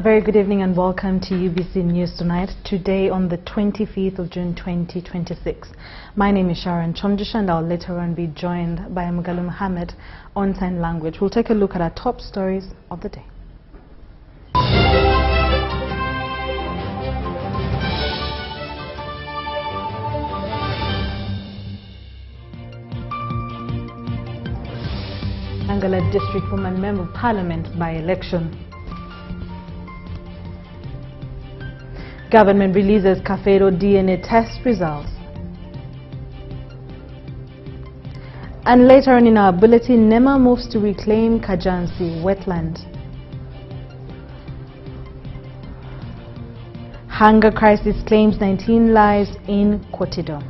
very good evening and welcome to UBC News Tonight, today on the 25th of June 2026. My name is Sharon Kyomugisha and I'll later on be joined by Mugalu Mohammed on sign language. We'll take a look at our top stories of the day. Angala District Woman Member of Parliament by-election. Government releases Kafero DNA test results. And later on in our bulletin, NEMA moves to reclaim Kajansi wetland. Hunger crisis claims 19 lives in Kotido.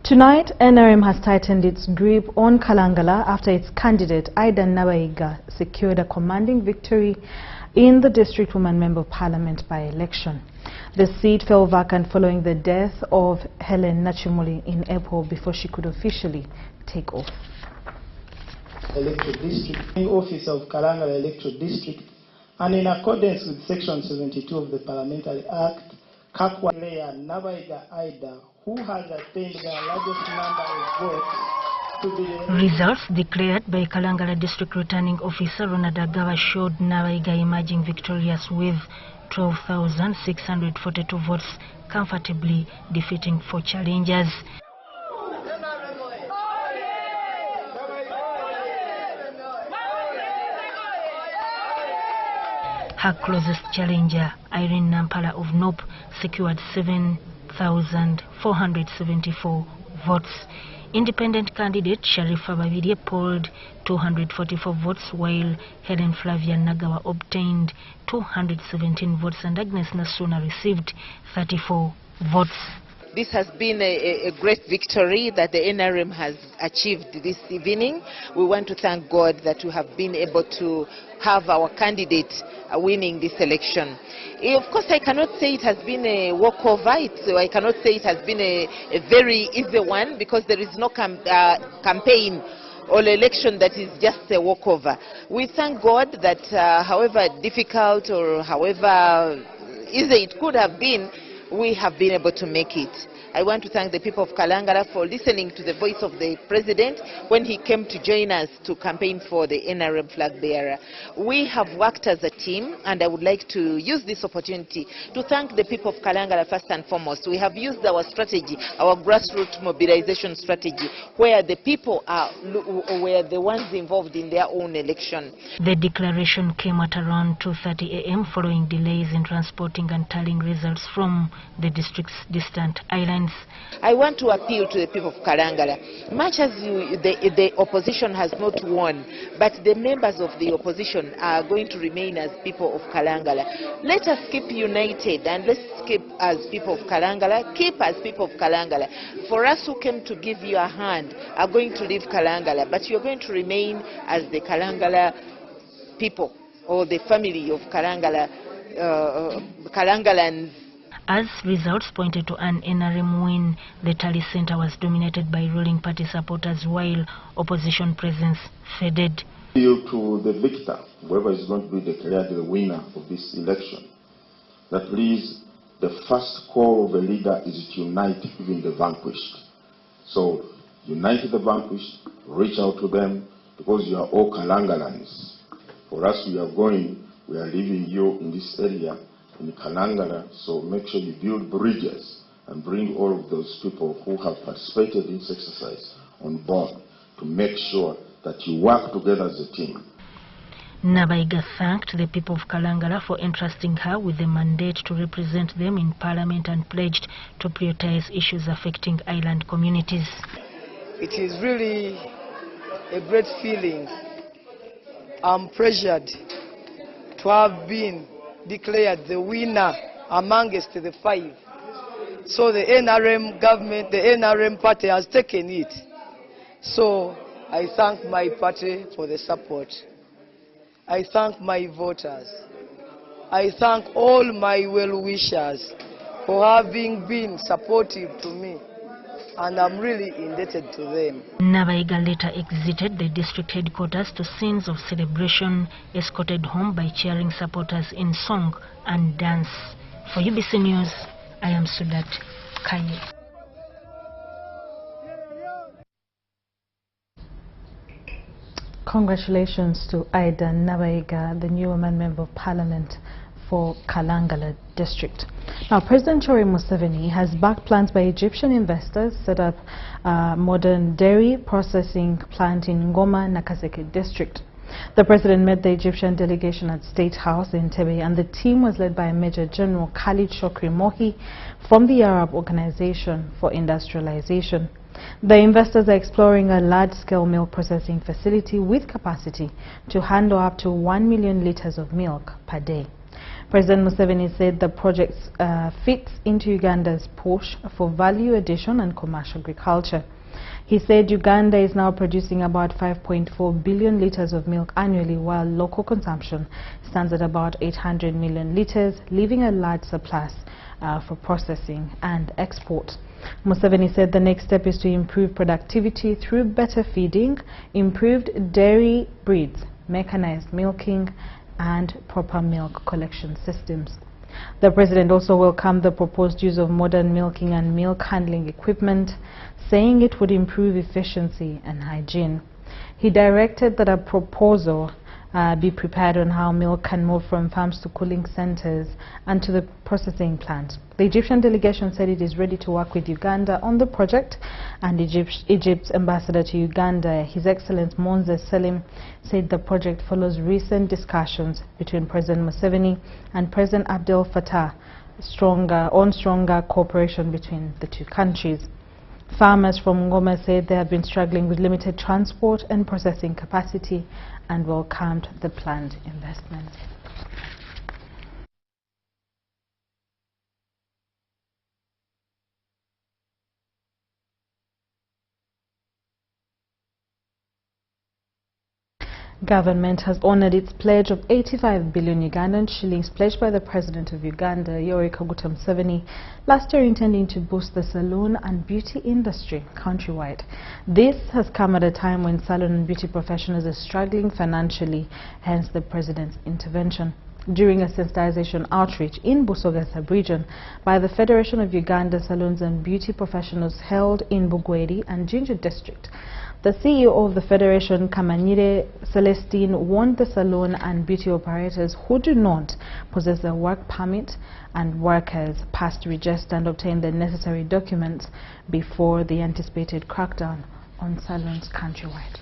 Tonight, NRM has tightened its grip on Kalangala after its candidate Aidan Nabaiga secured a commanding victory in the District Woman Member of Parliament by-election. The seat fell vacant following the death of Helen Nachimuli in April before she could officially take off. Electoral District, in office of Kalangala Electoral District, and in accordance with Section 72 of the Parliamentary Act, Kakwa player Nabaiga Aida, who has attained the largest number of votes to be results declared by Kalangala District Returning Officer Ronald Agawa showed Nabaiga emerging victorious with 12,642 votes, comfortably defeating 4 challengers. Her closest challenger, Irene Nampala of Nope, secured 7,474 votes. Independent candidate Sharifa Babide polled 244 votes, while Helen Flavia Nagawa obtained 217 votes and Agnes Nasuna received 34 votes. This has been a great victory that the NRM has achieved this evening. We want to thank God that we have been able to have our candidate winning this election. Of course, I cannot say it has been a walkover. I cannot say it has been a very easy one, because there is no campaign or election that is just a walkover. We thank God that however difficult or however easy it could have been, we have been able to make it. I want to thank the people of Kalangala for listening to the voice of the President when he came to join us to campaign for the NRM flag bearer. We have worked as a team, and I would like to use this opportunity to thank the people of Kalangala first and foremost. We have used our strategy, our grassroots mobilization strategy, where the people were the ones involved in their own election. The declaration came at around 2:30 a.m. following delays in transporting and tallying results from the district's distant islands. I want to appeal to the people of Kalangala. Much as the opposition has not won, but the members of the opposition are going to remain as people of Kalangala. Let us keep united, and let's keep as people of Kalangala, keep as people of Kalangala. For us who came to give you a hand are going to leave Kalangala, but you're going to remain as the Kalangala people, or the family of Kalangala, Kalangalans. As results pointed to an NRM win, the tally center was dominated by ruling party supporters, while opposition presence faded. Appeal to the victor, whoever is going to be declared the winner of this election, that please, the first call of a leader is to unite even the vanquished. So unite the vanquished, reach out to them, because you are all Kalangalans. For us, we are leaving you in this area, in Kalangala, so make sure you build bridges and bring all of those people who have participated in this exercise on board to make sure that you work together as a team. Nabaiga thanked the people of Kalangala for entrusting her with the mandate to represent them in Parliament and pledged to prioritize issues affecting island communities. It is really a great feeling. I'm pressured to have been declared the winner amongst the 5. So the NRM government, the NRM party has taken it. So I thank my party for the support. I thank my voters. I thank all my well-wishers for having been supportive to me, and I'm really indebted to them. Nabayiga later exited the district headquarters to scenes of celebration, escorted home by cheering supporters in song and dance. For UBC News, I am Sudat Kanye. Congratulations to Aida Nabayiga, the new woman member of parliament for Kalangala district. Now, President Yoweri Museveni has backed plans by Egyptian investors to set up a modern dairy processing plant in Ngoma, Nakaseke district. The president met the Egyptian delegation at State House in Entebbe, and the team was led by Major General Khalid Shokri Mohi from the Arab Organization for Industrialization. The investors are exploring a large-scale milk processing facility with capacity to handle up to 1 million liters of milk per day. President Museveni said the project fits into Uganda's push for value addition and commercial agriculture. He said Uganda is now producing about 5.4 billion liters of milk annually, while local consumption stands at about 800 million liters, leaving a large surplus for processing and export. Museveni said the next step is to improve productivity through better feeding, improved dairy breeds, mechanized milking, and proper milk collection systems. The president also welcomed the proposed use of modern milking and milk handling equipment, saying it would improve efficiency and hygiene. He directed that a proposal be prepared on how milk can move from farms to cooling centers and to the processing plant. The Egyptian delegation said it is ready to work with Uganda on the project, and Egypt's ambassador to Uganda, His Excellency Moses Selim, said the project follows recent discussions between President Museveni and President Abdel Fattah on stronger cooperation between the two countries. Farmers from Ngoma said they have been struggling with limited transport and processing capacity and welcomed the planned investment. Government has honored its pledge of 85 billion Ugandan shillings pledged by the President of Uganda, Yoweri Kaguta Museveni, last year, intending to boost the salon and beauty industry countrywide. This has come at a time when salon and beauty professionals are struggling financially, hence the President's intervention. During a sensitization outreach in Busoga sub-region by the Federation of Uganda Salons and Beauty Professionals held in Bugweri and Jinja district, the CEO of the Federation, Kamanyire Celestine, warned the salon and beauty operators who do not possess a work permit and workers past register and obtain the necessary documents before the anticipated crackdown on salons countrywide.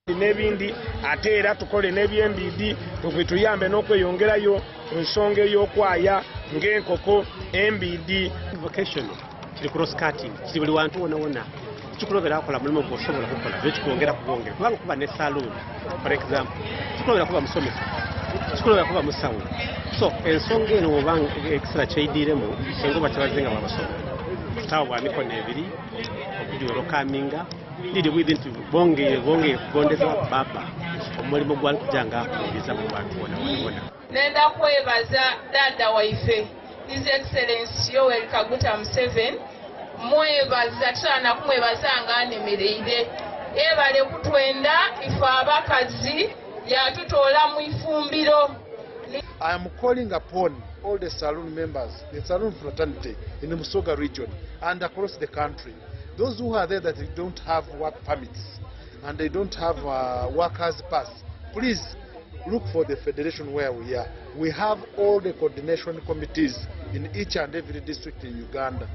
Nebindi ate era tukole n'ebyembidi tukuyambe n'okweyongerayo ensonga ey'okwaya ng'enkoko embidi vocation kiri cross cutting kiri buli wantu wona wona kikulobera akola mulimu gwosobola kukola ekikwongera kubongera kubanga kuba ne saloon for example kikulobera kuba musomesa kikulobera kuba musawo so ensonga eno oba ekisera kyeidiremu engoba kyabazenga babasoma tawo bwa mikono ebiri okudiwero kaminga did within to bonge kugondeza baba omulimu gwa kujanga kubiza mu bantu wona nenda kwebaza dada waife His Excellency Yoweri Kaguta Museveni mwebaza tana kumwebazanga anemereire ebale kutwenda ife abakazi yatutola mu ifumbiro. I am calling upon all the saloon members, the saloon fraternity in the Musoga region and across the country. Those who are there that don't have work permits and they don't have workers pass, please look for the federation where we are. We have all the coordination committees in each and every district in Uganda.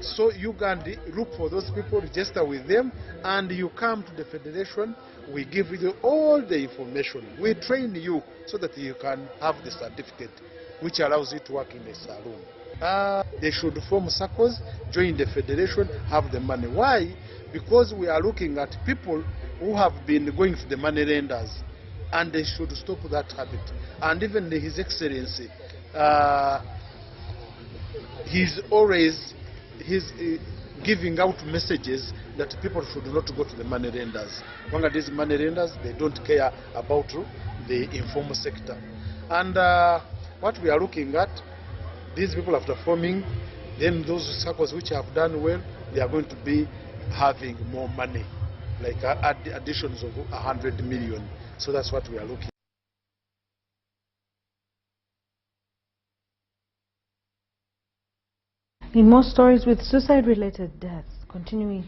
So Uganda, look for those people, register with them, and you come to the federation. We give you all the information. We train you so that you can have the certificate which allows you to work in the salon. They should form circles, join the federation, have the money. Why? Because we are looking at people who have been going to the money lenders, and they should stop that habit. And even His Excellency, he's giving out messages that people should not go to the money lenders. One of these money lenders, they don't care about the informal sector. And What we are looking at, these people after forming, then those circles which have done well, they are going to be having more money, like additions of 100 million. So that's what we are looking. In more stories, with suicide-related deaths continuing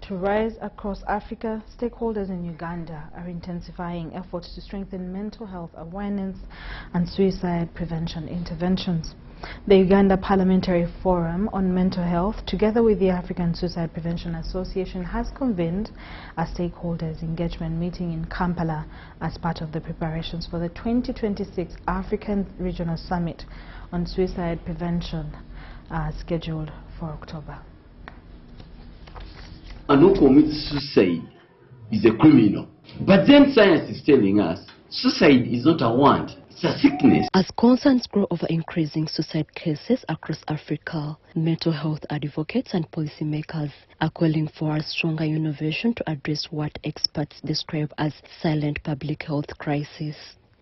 to rise across Africa, stakeholders in Uganda are intensifying efforts to strengthen mental health awareness and suicide prevention interventions. The Uganda Parliamentary Forum on Mental Health, together with the African Suicide Prevention Association, has convened a stakeholders engagement meeting in Kampala as part of the preparations for the 2026 African Regional Summit on Suicide Prevention, scheduled for October. And who commits suicide is a criminal. But then science is telling us suicide is not a want, it's a sickness. As concerns grow over increasing suicide cases across Africa, mental health advocates and policymakers are calling for a stronger innovation to address what experts describe as silent public health crisis.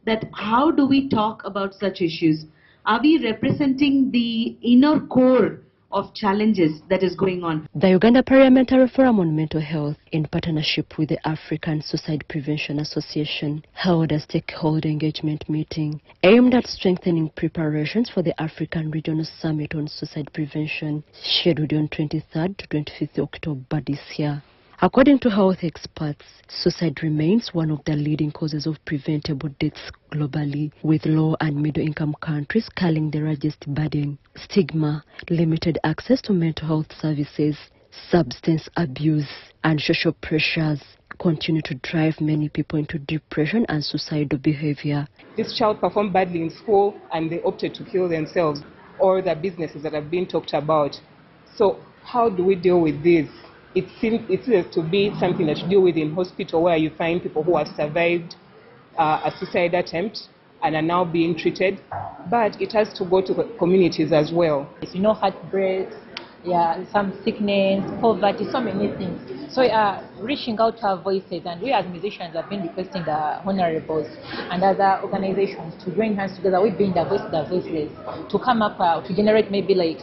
That how do we talk about such issues? Are we representing the inner core of challenges that is going on? The Uganda Parliamentary Forum on Mental Health, in partnership with the African Suicide Prevention Association, held a stakeholder engagement meeting aimed at strengthening preparations for the African Regional Summit on Suicide Prevention, scheduled on 23rd to 25th October this year. According to health experts, suicide remains one of the leading causes of preventable deaths globally, with low and middle-income countries carrying the largest burden. Stigma, limited access to mental health services, substance abuse, and social pressures continue to drive many people into depression and suicidal behavior. This child performed badly in school and they opted to kill themselves, or the businesses that have been talked about. So how do we deal with this? It seems to be something that you deal with in hospital, where you find people who have survived a suicide attempt and are now being treated, but it has to go to communities as well. You know, heartbreaks, yeah, some sickness, poverty, so many things. So reaching out to our voices, and we as musicians have been requesting the honorables and other organizations to join hands together with being the voiceless, to come up to generate maybe like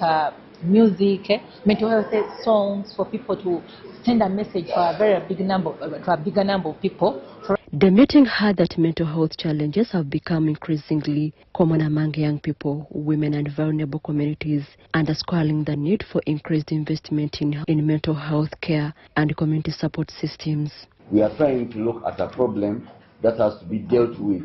music, mental health songs for people to send a message for a very big number, to a bigger number of people. The meeting had that mental health challenges have become increasingly common among young people, women and vulnerable communities, underscoring the need for increased investment in mental health care and community support systems. We are trying to look at a problem that has to be dealt with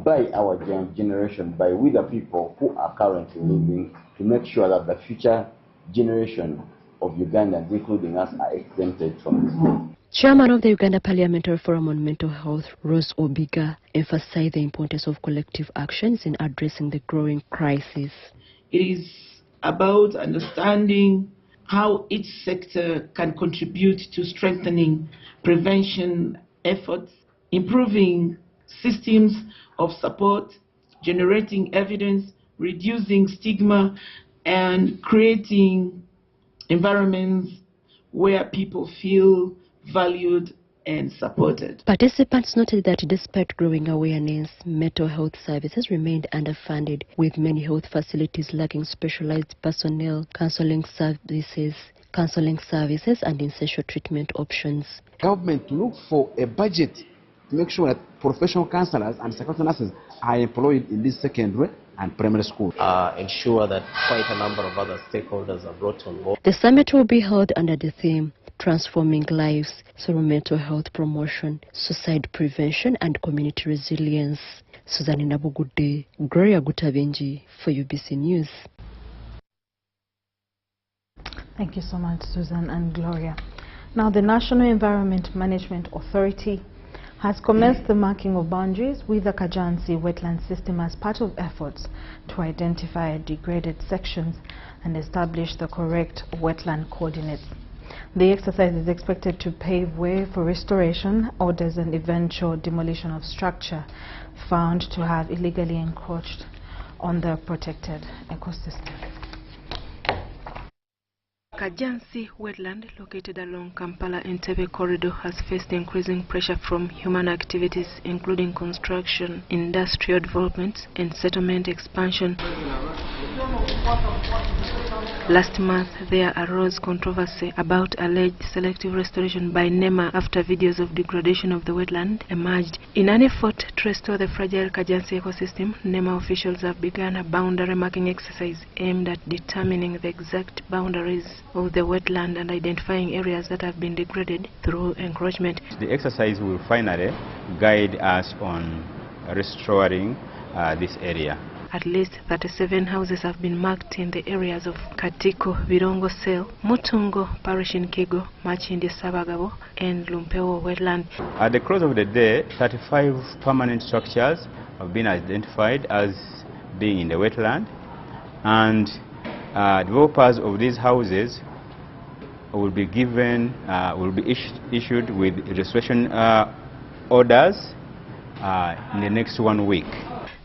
by our generation, by we the people who are currently living, to make sure that the future generation of Ugandans, including us, are exempted from this thing. Chairman of the Uganda Parliamentary Forum on Mental Health, Rose Obiga, emphasized the importance of collective actions in addressing the growing crisis. It is about understanding how each sector can contribute to strengthening prevention efforts, improving systems of support, generating evidence, reducing stigma, and creating environments where people feel valued and supported. Participants noted that despite growing awareness, mental health services remained underfunded, with many health facilities lacking specialized personnel, counseling services, and essential treatment options. Government look for a budget to make sure that professional counselors and psychological nurses are employed in this secondary and primary school. Ensure that quite a number of other stakeholders are brought on board. The summit will be held under the theme Transforming Lives Through Mental Health Promotion, Suicide Prevention and Community Resilience. Susan Nabugude, Gloria Gutabenji for UBC News. Thank you so much, Susan and Gloria. Now, the National Environment Management Authority has commenced the marking of boundaries with the Kajansi wetland system as part of efforts to identify degraded sections and establish the correct wetland coordinates. The exercise is expected to pave way for restoration orders and eventual demolition of structure found to have illegally encroached on the protected ecosystem. Kajansi wetland, located along Kampala-Entebbe corridor, has faced increasing pressure from human activities, including construction, industrial development, and settlement expansion. Last month, there arose controversy about alleged selective restoration by NEMA after videos of degradation of the wetland emerged. In an effort to restore the fragile Kajansi ecosystem, NEMA officials have begun a boundary marking exercise aimed at determining the exact boundaries of the wetland and identifying areas that have been degraded through encroachment. The exercise will finally guide us on restoring this area. At least 37 houses have been marked in the areas of Katiko, Virongo Sale, Mutungo, Parish in Kigo, Machindi Sabagabo, and Lumpewo wetland. At the close of the day, 35 permanent structures have been identified as being in the wetland, and developers of these houses will be given, issued with restoration orders in the next 1 week.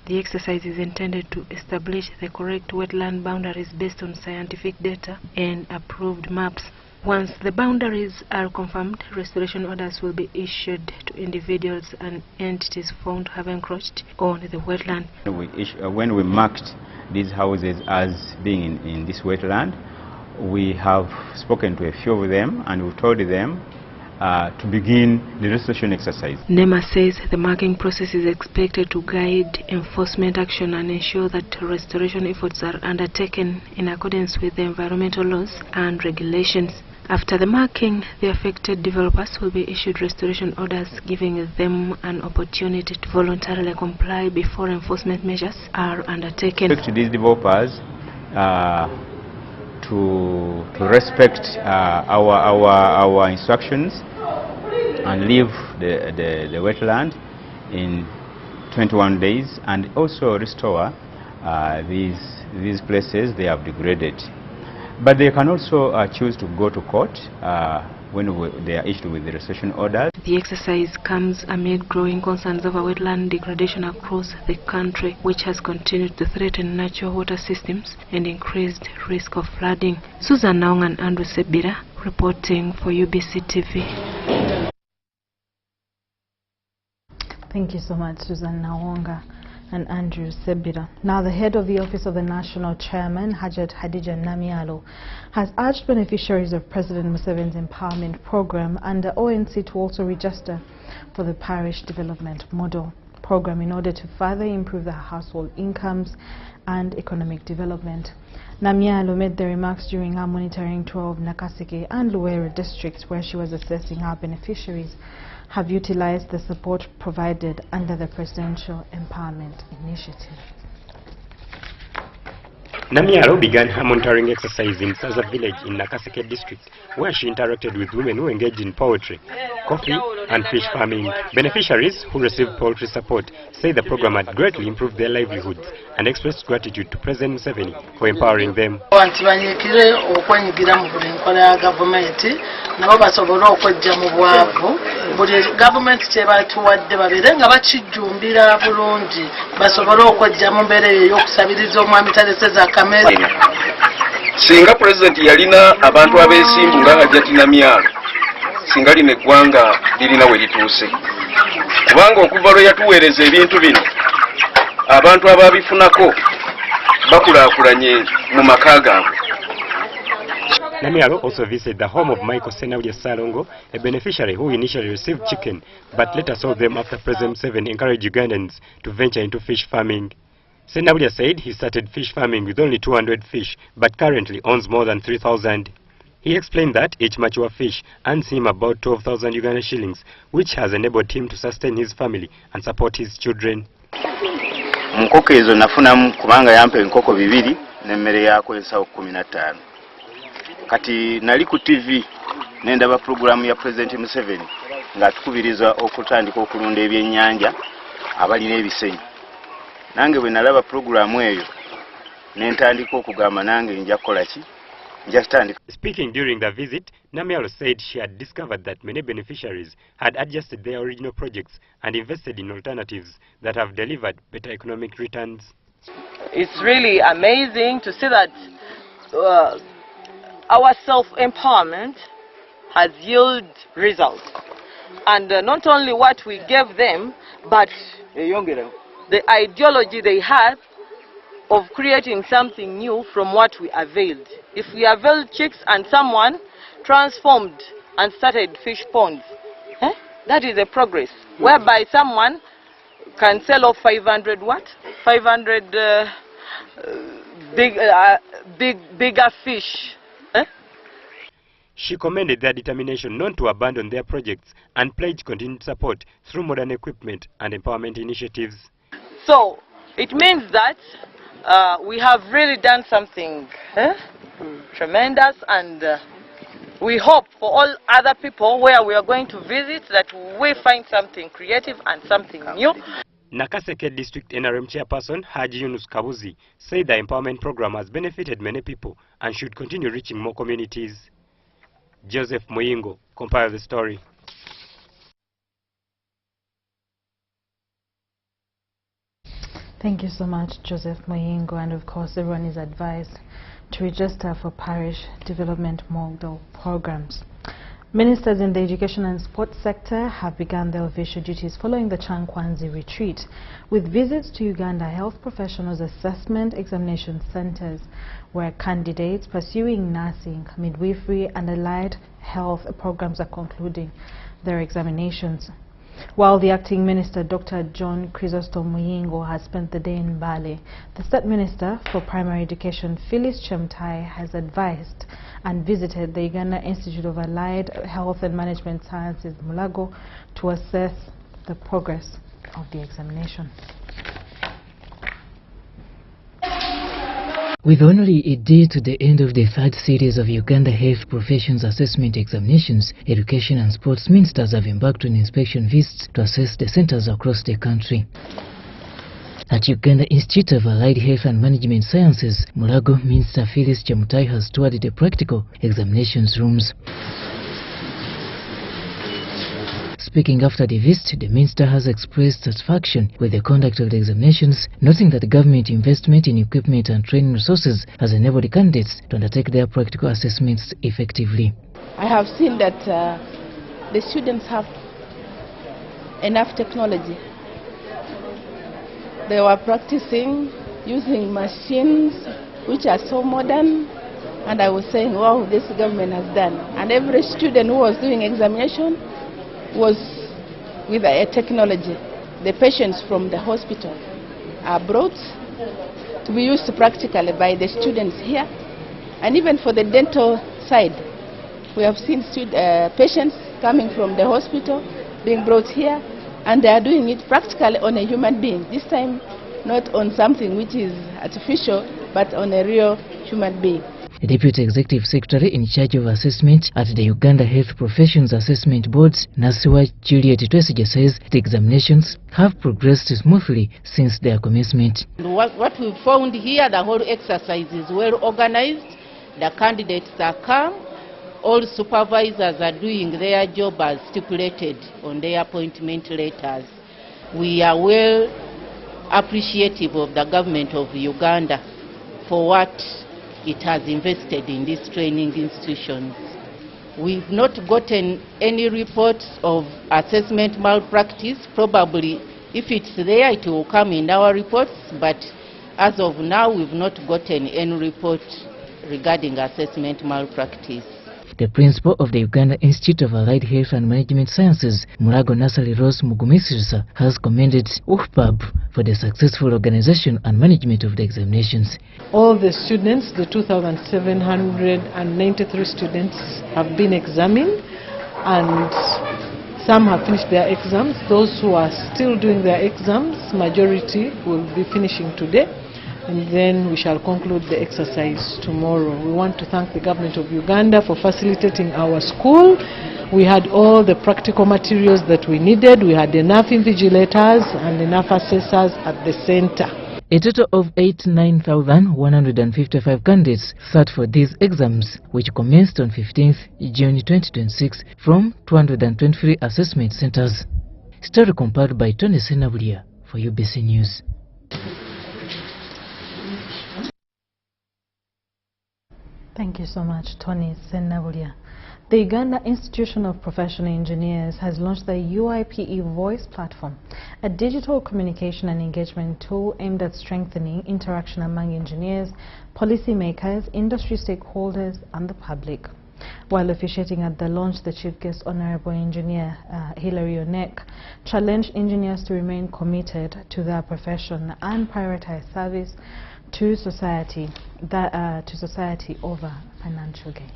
The exercise is intended to establish the correct wetland boundaries based on scientific data and approved maps. Once the boundaries are confirmed, restoration orders will be issued to individuals and entities found to have encroached on the wetland. When we marked these houses as being in this wetland, we have spoken to a few of them and we told them to begin the restoration exercise. NEMA says the marking process is expected to guide enforcement action and ensure that restoration efforts are undertaken in accordance with the environmental laws and regulations. After the marking, the affected developers will be issued restoration orders, giving them an opportunity to voluntarily comply before enforcement measures are undertaken. To these developers to respect our instructions and leave the wetland in 21 days, and also restore these places they have degraded. But they can also choose to go to court when they are issued with the restoration orders. The exercise comes amid growing concerns over wetland degradation across the country, which has continued to threaten natural water systems and increased risk of flooding. Susan Naung and Andrew Sebira reporting for UBC TV. Thank you so much, Susan Nawonga and Andrew Sebira. Now, the head of the Office of the National Chairman, Hajat Hadija Namialo, has urged beneficiaries of President Museveni's empowerment program under ONC to also register for the Parish Development Model program in order to further improve their household incomes and economic development. Namialo made the remarks during her monitoring tour of Nakaseke and Luwero districts, where she was assessing how beneficiaries have utilized the support provided under the Presidential Empowerment Initiative. Namialo began her monitoring exercise in Saza village in Nakaseke district, where she interacted with women who engaged in poultry, coffee and fish farming. Beneficiaries who received poultry support say the program had greatly improved their livelihoods and expressed gratitude to President Museveni for empowering them. Singa President yalina abantu abeesimbula Hajati Namialo, singa lino eggwanga lirina we lituuse. Kubanga okuva lwe yatuweereza ebintu bino, abantu ababifunako bakulaakulanye mu maka gaabwe. Namialo also visited the home of Michael Senawuja Salongo, a beneficiary who initially received chicken, but later sold them after President Museveni encouraged Ugandans to venture into fish farming. Senawuja said he started fish farming with only 200 fish, but currently owns more than 3,000. He explained that each mature fish earns him about 12,000 Uganda shillings, which has enabled him to sustain his family and support his children. Nkoko ezo nafunamu kubanga yampa enkoko bibiri n'emmere yako ensawo 15. Kati nali ku TV nendaba programu ya President Museveni ng'atukubiriza okutandika okulunda ebyennyanja abalina ebisenyi. Nange bwe nalaba programu eyo nentandika okugamba nange nja kukola ki. Speaking during the visit, Namialo said she had discovered that many beneficiaries had adjusted their original projects and invested in alternatives that have delivered better economic returns. It's really amazing to see that our self-empowerment has yielded results. And not only what we gave them, but the ideology they had of creating something new from what we availed. If we availed chicks and someone transformed and started fish ponds, that is a progress, whereby someone can sell off 500 what? 500 bigger fish. She commended their determination not to abandon their projects and pledged continued support through modern equipment and empowerment initiatives. So it means that we have really done something tremendous, and we hope for all other people where we are going to visit that we find something creative and something new. Nakaseke District NRM Chairperson Haji Yunus Kabuzi said the empowerment program has benefited many people and should continue reaching more communities. Joseph Muyingo compiled the story. Thank you so much, Joseph Muyingo, and of course everyone is advised to register for parish development model programs. Ministers in the education and sports sector have begun their official duties following the Chankwanzi retreat, with visits to Uganda health professionals assessment examination centers, where candidates pursuing nursing, midwifery and allied health programs are concluding their examinations. While the acting minister, Dr. John Chrysostom Muyingo, has spent the day in Bali, the State Minister for Primary Education, Phyllis Chemtai, has advised and visited the Uganda Institute of Allied Health and Management Sciences, Mulago, to assess the progress of the examination. With only a day to the end of the third series of Uganda Health Professions Assessment Examinations, Education and Sports Ministers have embarked on inspection visits to assess the centers across the country. At Uganda Institute of Allied Health and Management Sciences, Mulago, Minister Phyllis Chemutai has toured the practical examinations rooms. Speaking after the visit, the minister has expressed satisfaction with the conduct of the examinations, noting that government investment in equipment and training resources has enabled the candidates to undertake their practical assessments effectively. I have seen that the students have enough technology. They were practicing using machines which are so modern, and I was saying, wow, this government has done. And every student who was doing examination was with a technology. The patients from the hospital are brought to be used practically by the students here. And even for the dental side, we have seen patients coming from the hospital being brought here, and they are doing it practically on a human being. This time not on something which is artificial, but on a real human being. The Deputy Executive Secretary in charge of assessment at the Uganda Health Professions Assessment Boards, Nasiwa Juliet Twesige, says the examinations have progressed smoothly since their commencement. What we found here, the whole exercise is well organized. The candidates are calm. All supervisors are doing their job as stipulated on their appointment letters. We are well appreciative of the government of Uganda for what it has invested in these training institutions. We've not gotten any reports of assessment malpractice. Probably if it's there, it will come in our reports, but as of now, we've not gotten any report regarding assessment malpractice. The principal of the Uganda Institute of Allied Health and Management Sciences, Mulago Nasali Rose Mugumisirisa, has commended UFPAB for the successful organization and management of the examinations. All the students, the 2,793 students, have been examined, and some have finished their exams. Those who are still doing their exams, majority will be finishing today, and then we shall conclude the exercise tomorrow. We want to thank the government of Uganda for facilitating our school. We had all the practical materials that we needed. We had enough invigilators and enough assessors at the center. A total of 89,155 candidates sat for these exams, which commenced on 15th June 2026 from 223 assessment centers. Story compiled by Tony Senabulia for UBC News. Thank you so much, Tony Senabulia. The Uganda Institution of Professional Engineers has launched the UIPE Voice Platform, a digital communication and engagement tool aimed at strengthening interaction among engineers, policymakers, industry stakeholders, and the public. While officiating at the launch, the chief guest, Honorable Engineer Hilary Onek, challenged engineers to remain committed to their profession and prioritize service to society over financial gain.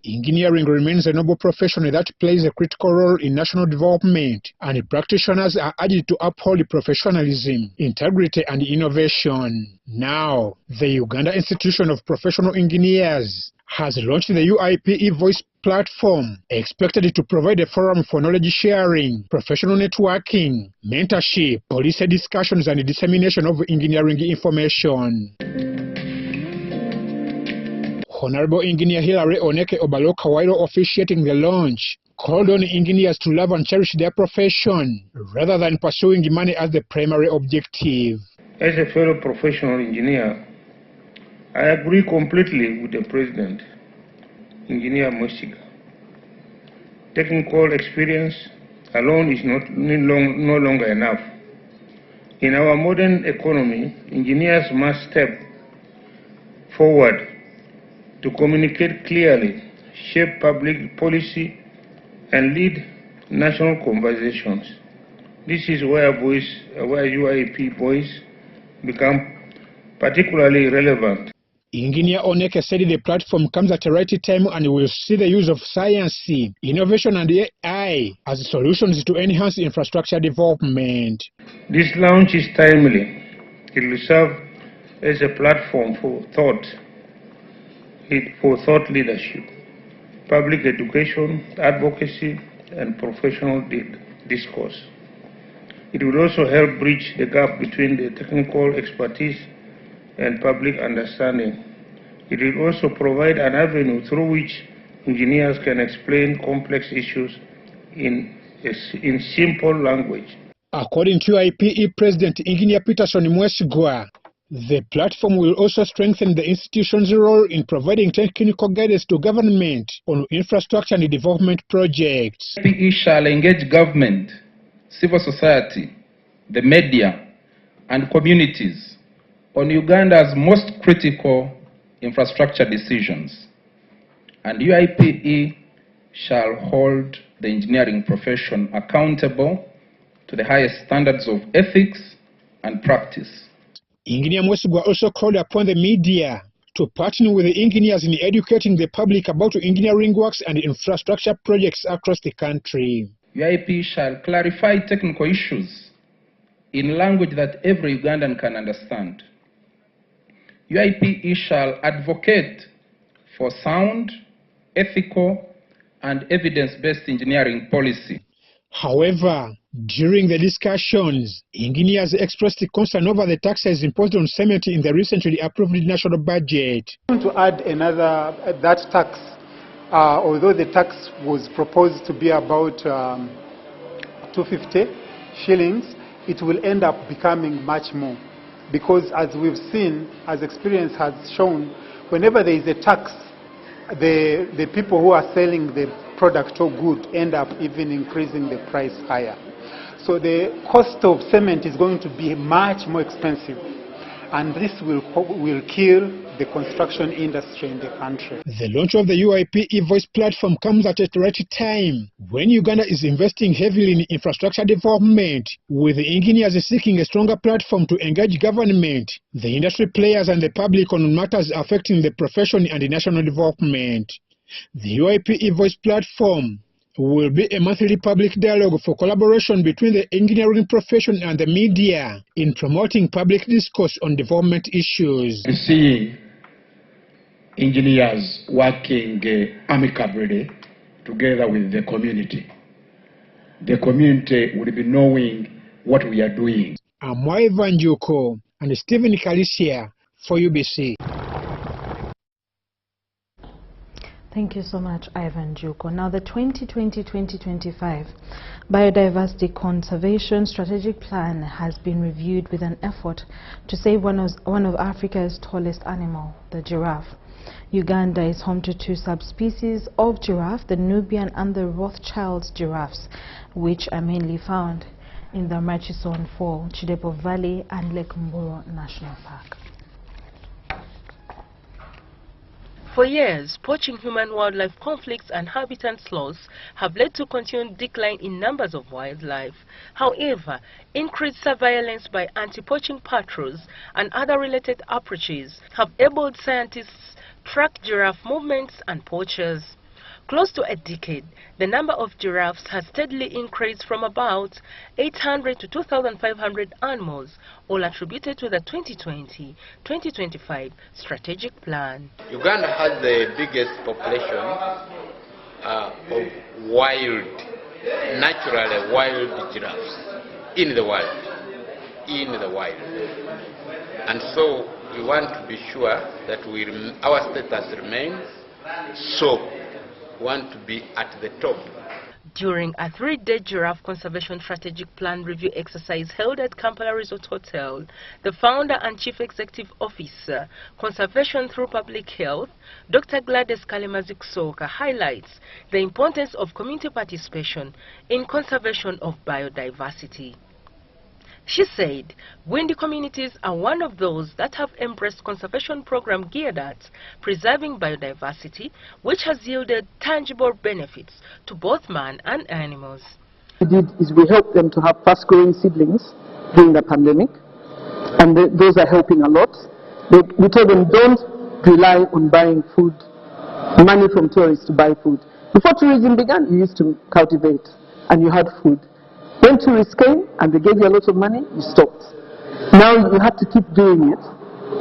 Engineering remains a noble profession that plays a critical role in national development, and practitioners are urged to uphold professionalism, integrity, and innovation. Now, the Uganda Institution of Professional Engineers has launched the UIPE Voice Platform, expected to provide a forum for knowledge sharing, professional networking, mentorship, policy discussions, and dissemination of engineering information. Honorable Engineer Hilary Oneke Obaloka, while officiating the launch, called on engineers to love and cherish their profession rather than pursuing money as the primary objective. As a fellow professional engineer, I agree completely with the President, Engineer Mosiga. Technical experience alone is no longer enough. In our modern economy, engineers must step forward to communicate clearly, shape public policy, and lead national conversations. This is where UIP voice become particularly relevant. Engineer Oneke said the platform comes at the right time and will see the use of science, innovation, and AI as solutions to enhance infrastructure development. This launch is timely. It will serve as a platform for thought leadership, public education, advocacy, and professional discourse. It will also help bridge the gap between the technical expertise and public understanding. It will also provide an avenue through which engineers can explain complex issues in simple language. According to UIPE President Engineer Peterson Mwesigwa, the platform will also strengthen the institution's role in providing technical guidance to government on infrastructure and development projects. UIPE shall engage government, civil society, the media, and communities on Uganda's most critical infrastructure decisions. And UIPE shall hold the engineering profession accountable to the highest standards of ethics and practice. Engineer Mwesigwa also called upon the media to partner with the engineers in educating the public about engineering works and infrastructure projects across the country. UIP shall clarify technical issues in language that every Ugandan can understand. UIPE shall advocate for sound, ethical, and evidence-based engineering policy. However, during the discussions, engineers expressed concern over the taxes imposed on cement in the recently approved national budget. To add another, that tax, although the tax was proposed to be about 250 shillings, it will end up becoming much more. Because as we've seen, as experience has shown, whenever there is a tax, the people who are selling the product or good end up even increasing the price higher. So the cost of cement is going to be much more expensive, and this will kill the construction industry in the country. The launch of the UIPE Voice Platform comes at the right time when Uganda is investing heavily in infrastructure development, with the engineers seeking a stronger platform to engage government, the industry players, and the public on matters affecting the profession and the national development. The UIPE Voice Platform will be a monthly public dialogue for collaboration between the engineering profession and the media in promoting public discourse on development issues. We see engineers working amicably together with the community. The community will be knowing what we are doing. I'm Ivan Juko and Stephen Kalisia for UBC. Thank you so much, Ivan Juko. Now, the 2020-2025 Biodiversity Conservation Strategic Plan has been reviewed with an effort to save one of Africa's tallest animal, the giraffe. Uganda is home to two subspecies of giraffe, the Nubian and the Rothschild giraffes, which are mainly found in the Murchison Fall, Chidepo Valley and Lake Mburo National Park. For years, poaching, human-wildlife conflicts and habitat loss have led to continued decline in numbers of wildlife. However, increased surveillance by anti-poaching patrols and other related approaches have enabled scientists track giraffe movements and poachers. Close to a decade, the number of giraffes has steadily increased from about 800 to 2,500 animals, all attributed to the 2020-2025 strategic plan. Uganda has the biggest population of naturally wild giraffes in the world. And so we want to be sure that our status remains so. Want to be at the top. During a 3-day giraffe conservation strategic plan review exercise held at Kampala Resort Hotel, the founder and chief executive officer, Conservation Through Public Health, Dr. Gladys Kalemazikusoka, highlights the importance of community participation in conservation of biodiversity. She said, Windy communities are one of those that have embraced conservation program geared at preserving biodiversity, which has yielded tangible benefits to both man and animals. What we did is we helped them to have fast-growing seedlings during the pandemic, and those are helping a lot. We told them, don't rely on buying food, money from tourists to buy food. Before tourism began, you used to cultivate, and you had food. When tourists came and they gave you a lot of money, you stopped. Now you have to keep doing it,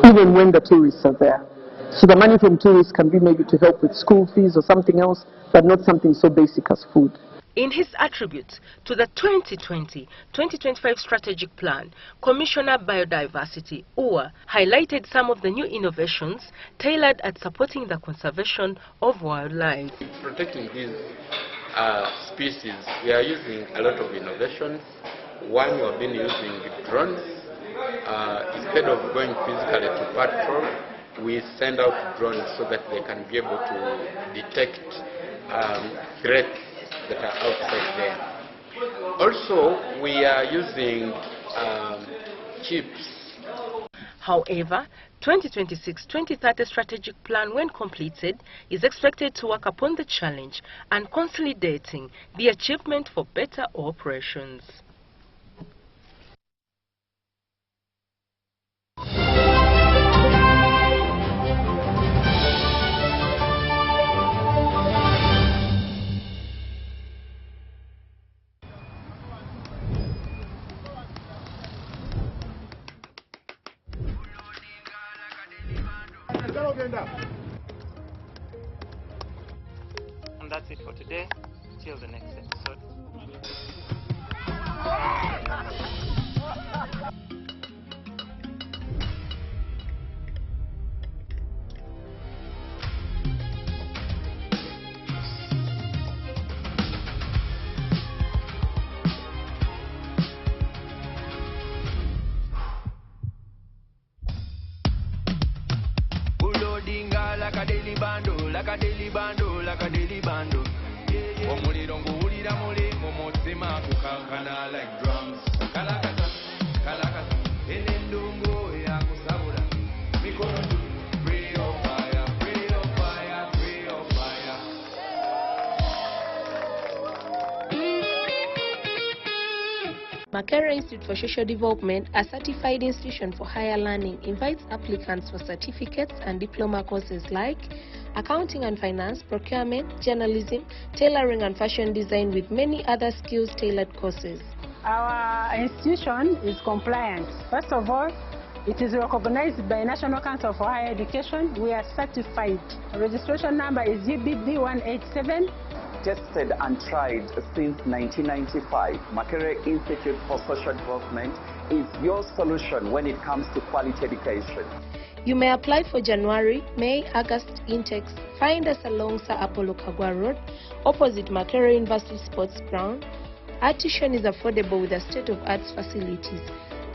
even when the tourists are there. So the money from tourists can be maybe to help with school fees or something else, but not something so basic as food. In his attribute to the 2020-2025 strategic plan, Commissioner Biodiversity, UWA, highlighted some of the new innovations tailored at supporting the conservation of wildlife. Protecting these species, we are using a lot of innovations. One, we have been using drones. Instead of going physically to patrol, we send out drones so that they can be able to detect threats that are outside there. Also, we are using chips. However, 2026-2030 strategic plan, when completed, is expected to work upon the challenge and consolidating the achievement for better operations. And that's it for today. Till the next episode. Like a daily bando, like a daily bando, like a daily bando. Omuliro nguwulira muli mumutima kukankana like drums. Kalakata, kalakata, enendungu yakusabula. Mikono tu, free of fire, free of fire, free of fire. Makerere Institute for Social Development, a certified institution for higher learning, invites applicants for certificates and diploma courses like accounting and finance, procurement, journalism, tailoring and fashion design, with many other skills-tailored courses. Our institution is compliant. First of all, it is recognized by National Council for Higher Education. We are certified. Registration number is UBB 187. Tested and tried since 1995, Makerere Institute for Social Development is your solution when it comes to quality education. You may apply for January, May, August intakes. Find us along Sir Apollo Kagwa Road, opposite Makerere University Sports Ground. Our tuition is affordable with a state-of-art facilities.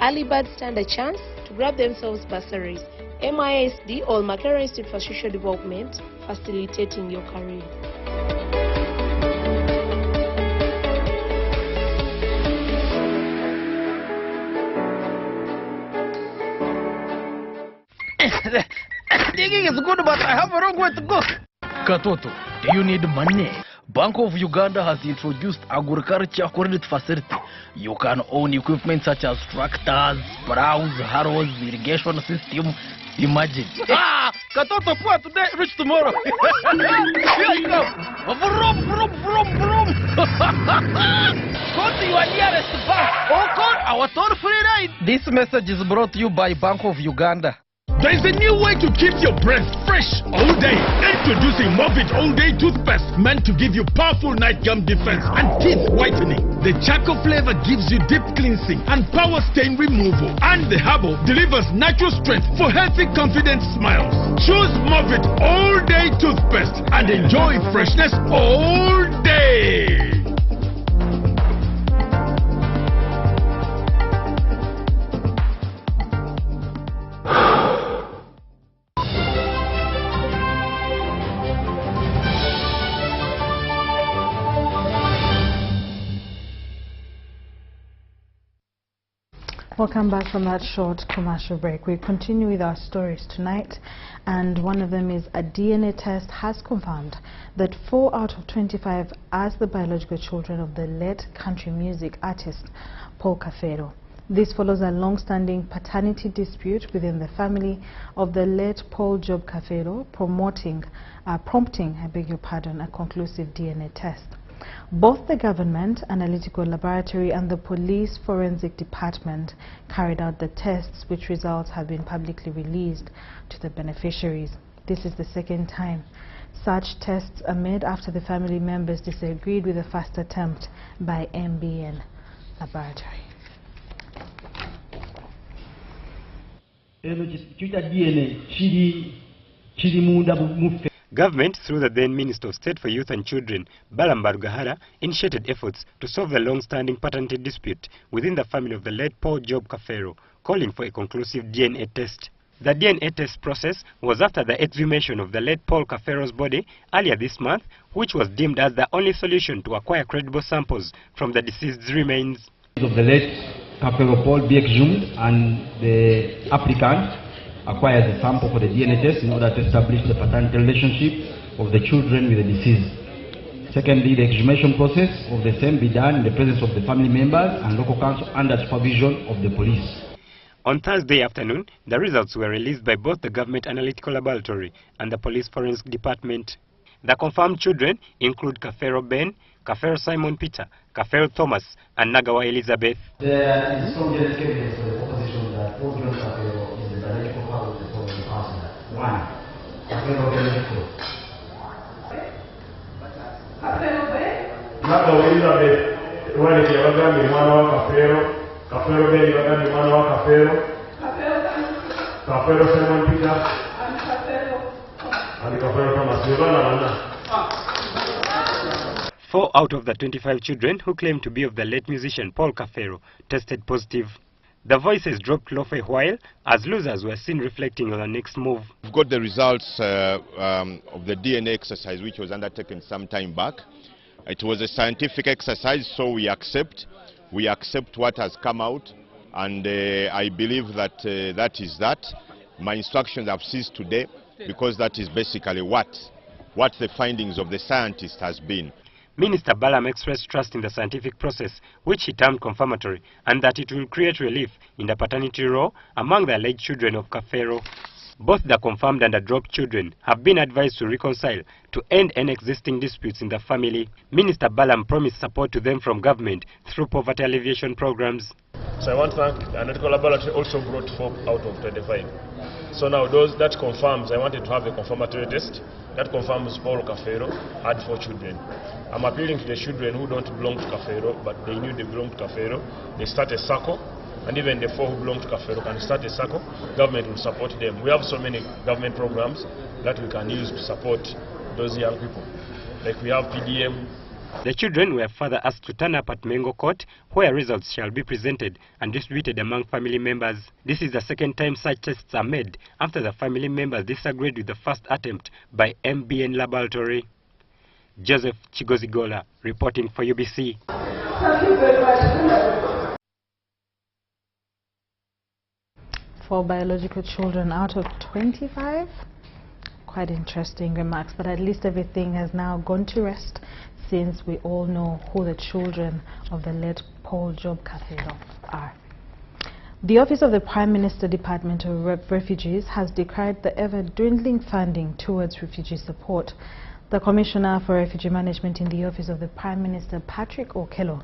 Early birds stand a chance to grab themselves bursaries. MISD or Makerere Institute for Social Development, facilitating your career. Digging is good, but I have a wrong way to go. Katoto, do you need money? Bank of Uganda has introduced agriculture credit facility. You can own equipment such as tractors, plows, harrows, irrigation system. Imagine. Katoto poor today, rich tomorrow. Here you go. Vroom, vroom, vroom, vroom. Go to your nearest bank or call our toll-free line. This message is brought to you by Bank of Uganda. There is a new way to keep your breath fresh all day. Introducing Movit All Day Toothpaste, meant to give you powerful night gum defense and teeth whitening. The charcoal flavor gives you deep cleansing and power stain removal. And the herbal delivers natural strength for healthy, confident smiles. Choose Movit All Day Toothpaste and enjoy freshness all day. Welcome back from that short commercial break. We continue with our stories tonight, and one of them is a DNA test has confirmed that 4 out of 25 are the biological children of the late country music artist Paul Kafero. This follows a long-standing paternity dispute within the family of the late Paul Job Kafero, prompting a conclusive DNA test. Both the government analytical laboratory and the police forensic department carried out the tests, which results have been publicly released to the beneficiaries. This is the second time such tests are made after the family members disagreed with the first attempt by MBN Laboratory. Government, through the then Minister of State for Youth and Children, Balaam Barugahara, initiated efforts to solve the long-standing paternity dispute within the family of the late Paul Job Kafero, calling for a conclusive DNA test. The DNA test process was after the exhumation of the late Paul Kafero's body earlier this month, which was deemed as the only solution to acquire credible samples from the deceased's remains. Of the late Kafero Paul be exhumed, and the applicant acquires a sample for the DNA test in order to establish the paternity relationship of the children with the deceased. Secondly, the exhumation process of the same be done in the presence of the family members and local council under supervision of the police. On Thursday afternoon, the results were released by both the Government Analytical Laboratory and the Police Forensic Department. The confirmed children include Kafero Ben, Kafero Simon Peter, Kafero Thomas, and Nagawa Elizabeth. There is strong evidence for the proposition that Paul John Kafero is the direct father of the following person. 1. Kafero Ben. Kafero Ben? Nagawa Elizabeth, wale yabagambi mwana wa Kafero. Kafero Ben yabagambi mwana wa Kafero. Kafero Simon Peter. And Kafero Thomas. 4 out of the 25 children who claim to be of the late musician Paul Kafero tested positive. The voices dropped low for a while as losers were seen reflecting on the next move. We've got the results of the DNA exercise which was undertaken some time back. It was a scientific exercise, so we accept what has come out, and I believe that that is that. My instructions have ceased today because that is basically what the findings of the scientist has been. Minister Balaam expressed trust in the scientific process, which he termed confirmatory, and that it will create relief in the paternity role among the alleged children of Kafero. Both the confirmed and the dropped children have been advised to reconcile to end any existing disputes in the family. Minister Balaam promised support to them from government through poverty alleviation programs. So I want to thank the Analytical Laboratory also brought 4 out of 25. So now that confirms, I wanted to have a confirmatory test. That confirms Paul Kafero had 4 children. I'm appealing to the children who don't belong to Kafero, but they knew they belonged to Kafero. They start a circle and even the 4 who belong to Kafero can start a circle. Government will support them. We have so many government programs that we can use to support those young people. Like we have PDM. The children were further asked to turn up at Mengo Court, where results shall be presented and distributed among family members. This is the second time such tests are made after the family members disagreed with the first attempt by MBN Laboratory. Joseph Chigozigola reporting for UBC. Thank you very much. 4 biological children out of 25. Quite interesting remarks, but at least everything has now gone to rest, since we all know who the children of the late Paul Job Kafero are. The Office of the Prime Minister Department of Refugees has decried the ever-dwindling funding towards refugee support. The Commissioner for Refugee Management in the Office of the Prime Minister, Patrick Okello,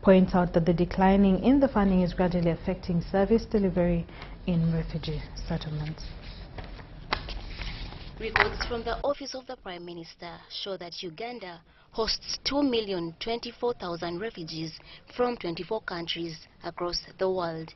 points out that the declining in the funding is gradually affecting service delivery in refugee settlements. Reports from the Office of the Prime Minister show that Uganda hosts 2,024,000 refugees from 24 countries across the world.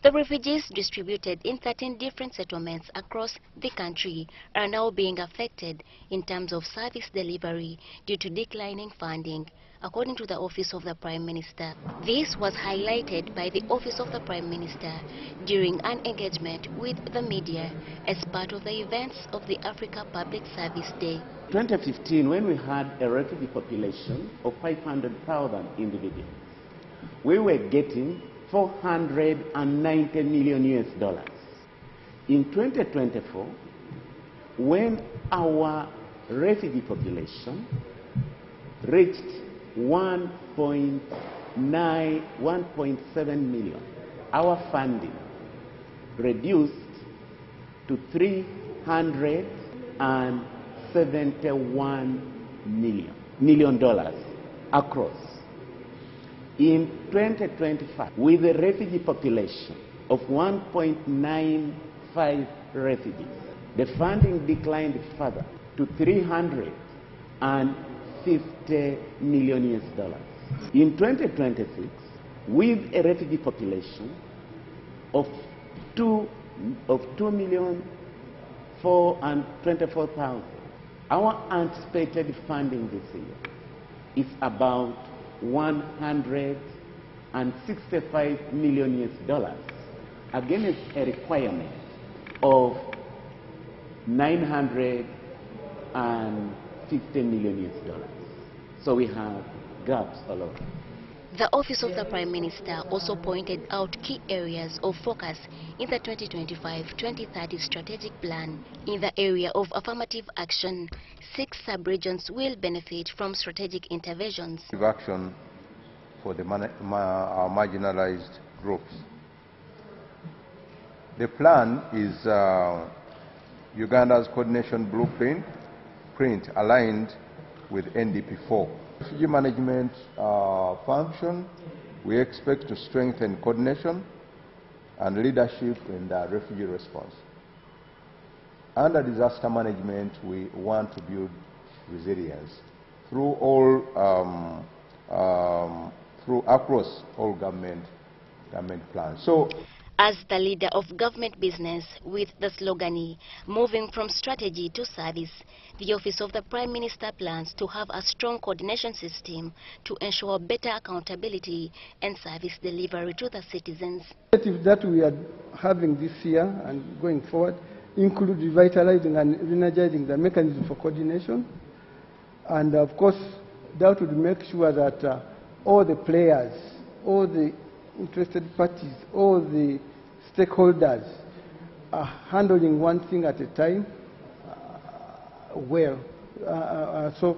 The refugees distributed in 13 different settlements across the country are now being affected in terms of service delivery due to declining funding, according to the Office of the Prime Minister. This was highlighted by the Office of the Prime Minister during an engagement with the media as part of the events of the Africa Public Service Day. 2015, when we had a refugee population of 500,000 individuals, we were getting $490 million. In 2024, when our refugee population reached 1.7 million, our funding reduced to $371 million across. In 2025, with a refugee population of 1.95 refugees, the funding declined further to $350 million. In 2026, with a refugee population of 2,424,000, our anticipated funding this year is about $165 million against a requirement of $950 million. So we have gaps all over. The Office of the Prime Minister also pointed out key areas of focus in the 2025-2030 strategic plan. In the area of affirmative action, 6 sub-regions will benefit from strategic interventions. Action for the marginalized groups. The plan is Uganda's coordination blueprint aligned with NDP4. Refugee management function, we expect to strengthen coordination and leadership in the refugee response. Under disaster management, we want to build resilience through across all government plans. So, as the leader of government business with the slogan, moving from strategy to service, the Office of the Prime Minister plans to have a strong coordination system to ensure better accountability and service delivery to the citizens. The initiative that we are having this year and going forward include revitalizing and re-energizing the mechanism for coordination, and of course that would make sure that all the players, all the interested parties, all the stakeholders are handling one thing at a time well. So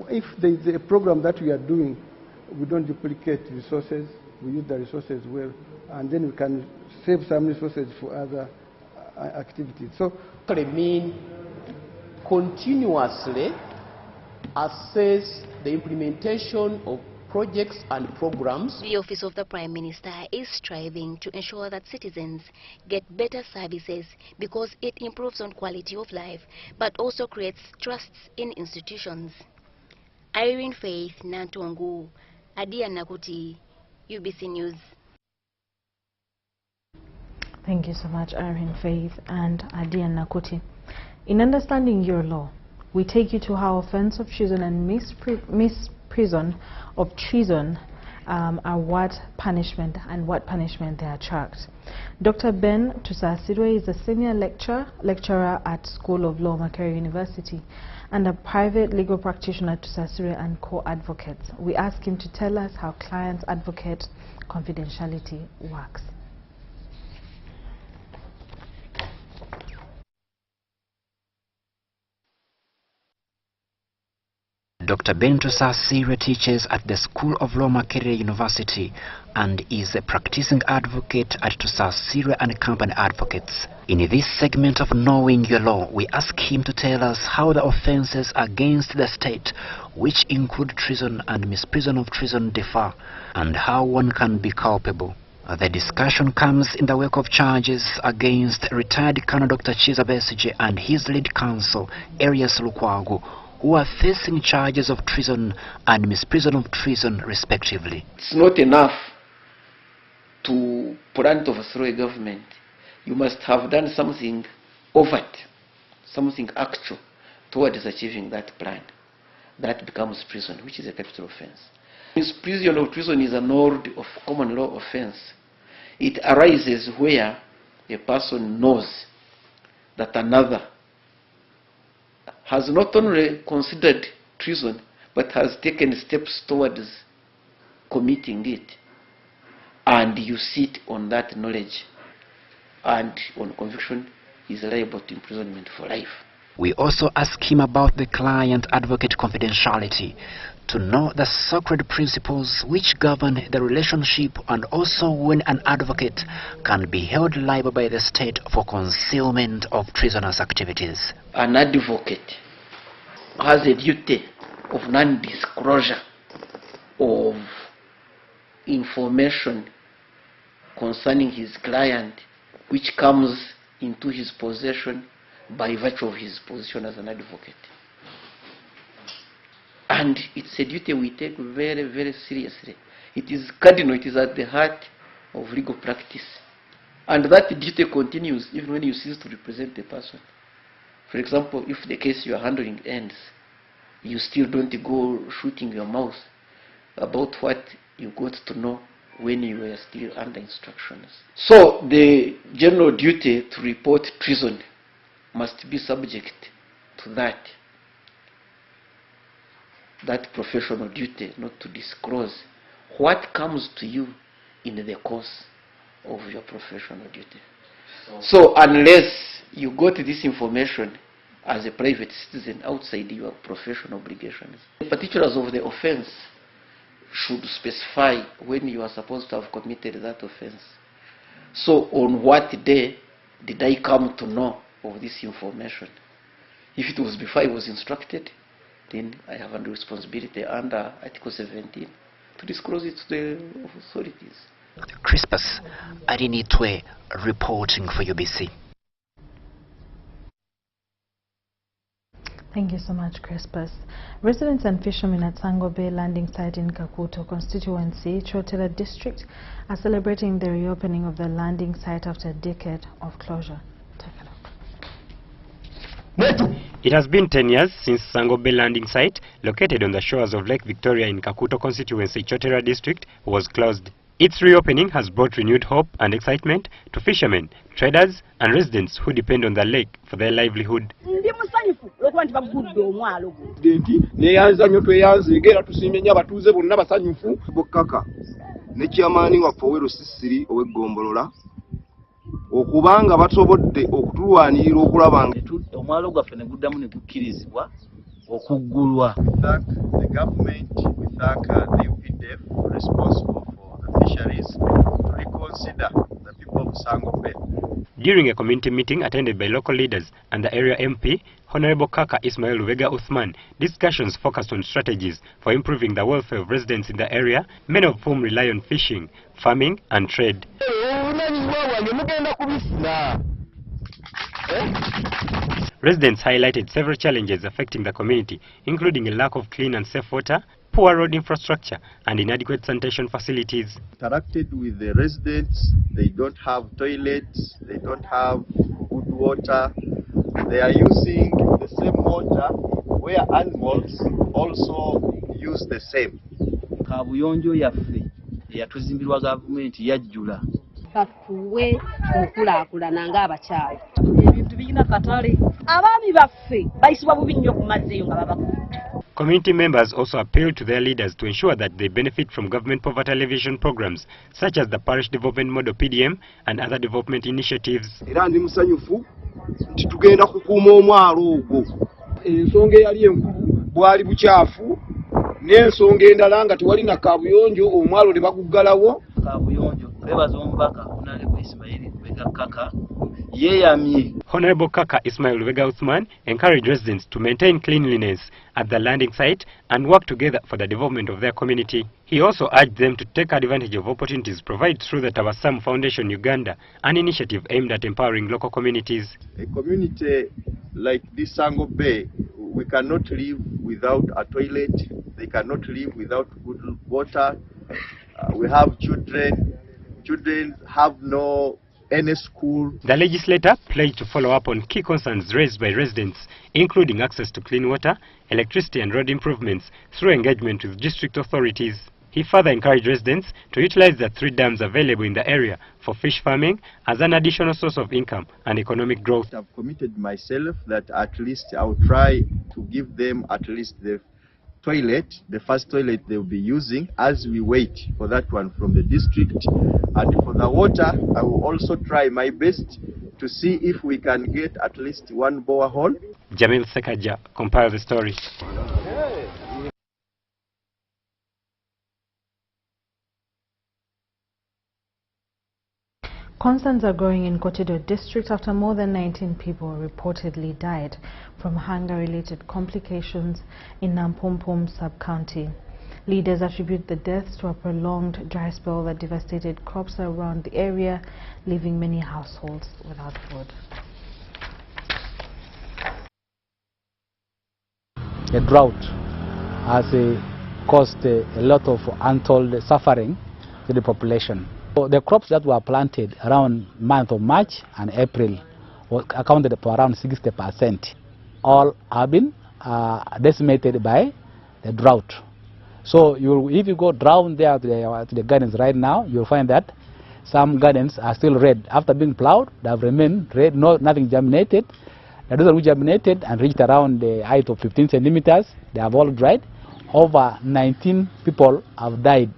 if there is a program that we are doing, we don't duplicate resources, we use the resources well, and then we can save some resources for other activities. So it means continuously assess the implementation of projects and programs. The Office of the Prime Minister is striving to ensure that citizens get better services because it improves on quality of life, but also creates trusts in institutions. Irene Faith Nantuangu, Adia Nakuti, UBC News. Thank you so much, Irene Faith and Adian Nakuti. In understanding your law, we take you to how offense of treason and misprision of treason are what punishment they attract. Dr. Ben Tusasirwe is a senior lecturer at School of Law, Makerere University, and a private legal practitioner at Tusasirwe and co-advocates. We ask him to tell us how client-advocate confidentiality works. Dr. Ben Tusasirwe teaches at the School of Law, Makerere University, and is a practicing advocate at Tusasirwe and Company Advocates. In this segment of Knowing Your Law, we ask him to tell us how the offences against the state, which include treason and misprision of treason, differ, and how one can be culpable. The discussion comes in the wake of charges against retired Colonel Dr. Chiza Besigye and his lead counsel, Arias Lukwago, who are facing charges of treason and misprision of treason, respectively. It's not enough to plan to overthrow a government. You must have done something overt, something actual towards achieving that plan. That becomes treason, which is a capital offense. Misprision of treason is an old of common law offense. It arises where a person knows that another has not only considered treason, but has taken steps towards committing it. And you sit on that knowledge, and on conviction, is liable to imprisonment for life. We also ask him about the client-advocate confidentiality, to know the sacred principles which govern the relationship, and also when an advocate can be held liable by the state for concealment of treasonous activities. An advocate has a duty of non-disclosure of information concerning his client which comes into his possession by virtue of his position as an advocate. And it's a duty we take very, very seriously. It is cardinal, it is at the heart of legal practice. And that duty continues even when you cease to represent the person. For example, if the case you are handling ends, you still don't go shooting your mouth about what you got to know when you were still under instructions. So the general duty to report treason must be subject to that professional duty, not to disclose what comes to you in the course of your professional duty. So unless you got this information as a private citizen outside your professional obligations, the particulars of the offense should specify when you are supposed to have committed that offense. So on what day did I come to know of this information? If it was before I was instructed, then I have a responsibility under Article 17 to disclose it to the authorities. Crispus Arinitwe reporting for UBC. Thank you so much, Crispus. Residents and fishermen at Sango Bay landing site in Kakuto constituency, Chotela district, are celebrating the reopening of the landing site after a decade of closure. Take a look. It has been 10 years since Sango Bay landing site, located on the shores of Lake Victoria in Kakuto constituency, Chotela district, was closed. Its reopening has brought renewed hope and excitement to fishermen, traders and residents who depend on the lake for their livelihood. okubanga basobodde okutulwanirira okulabanga omwalo gwaffe ne guddamu ne gukkirizibwa okuggulwa. The government, we thank the UPDF responsible for the fisheries to reconsider the people of Sango Bay. During a community meeting attended by local leaders and the area MP, Honorable Kaka Ismail Lubega Uthman, discussions focused on strategies for improving the welfare of residents in the area, many of whom rely on fishing, farming and trade. Residents highlighted several challenges affecting the community, including a lack of clean and safe water, poor road infrastructure, and inadequate sanitation facilities. Interacted with the residents, they don't have toilets, they don't have good water. They are using the same water where animals also use the same. Kabuyonjo yaffe eyatuzimbirwa gavumenti yajjula. Katuwe okulakulana ng'abakyala. Ebintu birina katale. Abaami baffe bayisibwa bubi nnyo ku mazzi eyo nga babakubita. Community members also appealed to their leaders to ensure that they benefit from government poverty alleviation programs such as the Parish Development Model PDM and other development initiatives. Era ndi musanyufu nti tugenda kukuuma omwalo ogwo. Ensonga eyali enkulu bwali bukyafu n'ensonga endala nga tewali na kabuyonjo omwalo ne baguggalawo. Kabuyonjo twebaza omubaka Honorable Ismail Lubega Kaka yeeyamye. Honorable Kaka Ismail Lubega Usman encouraged residents to maintain cleanliness at the landing site and work together for the development of their community. He also urged them to take advantage of opportunities provided through the Tabasamu Foundation Uganda, an initiative aimed at empowering local communities. A community like this Sango Bay, we cannot live without a toilet, they cannot live without good water. We have children have no any school. The legislator pledged to follow up on key concerns raised by residents, including access to clean water, electricity and road improvements through engagement with district authorities. He further encouraged residents to utilize the 3 dams available in the area for fish farming as an additional source of income and economic growth. I've committed myself that at least I'll try to give them at least the toilet, the first toilet they will be using, as we wait for that one from the district. And for the water, I will also try my best to see if we can get at least 1 borehole. Jamil Sekaja compiled the story. Concerns are growing in Kotido district after more than 19 people reportedly died from hunger-related complications in Nampompom sub-county. Leaders attribute the deaths to a prolonged dry spell that devastated crops around the area, leaving many households without food. The drought has caused a lot of untold suffering to the population. So the crops that were planted around month of March and April accounted for around 60%. All have been decimated by the drought. So if you go down there to the gardens right now, you'll find that some gardens are still red. After being plowed, they have remained red, nothing germinated. The those who germinated and reached around the height of 15 centimeters, they have all dried. Over 19 people have died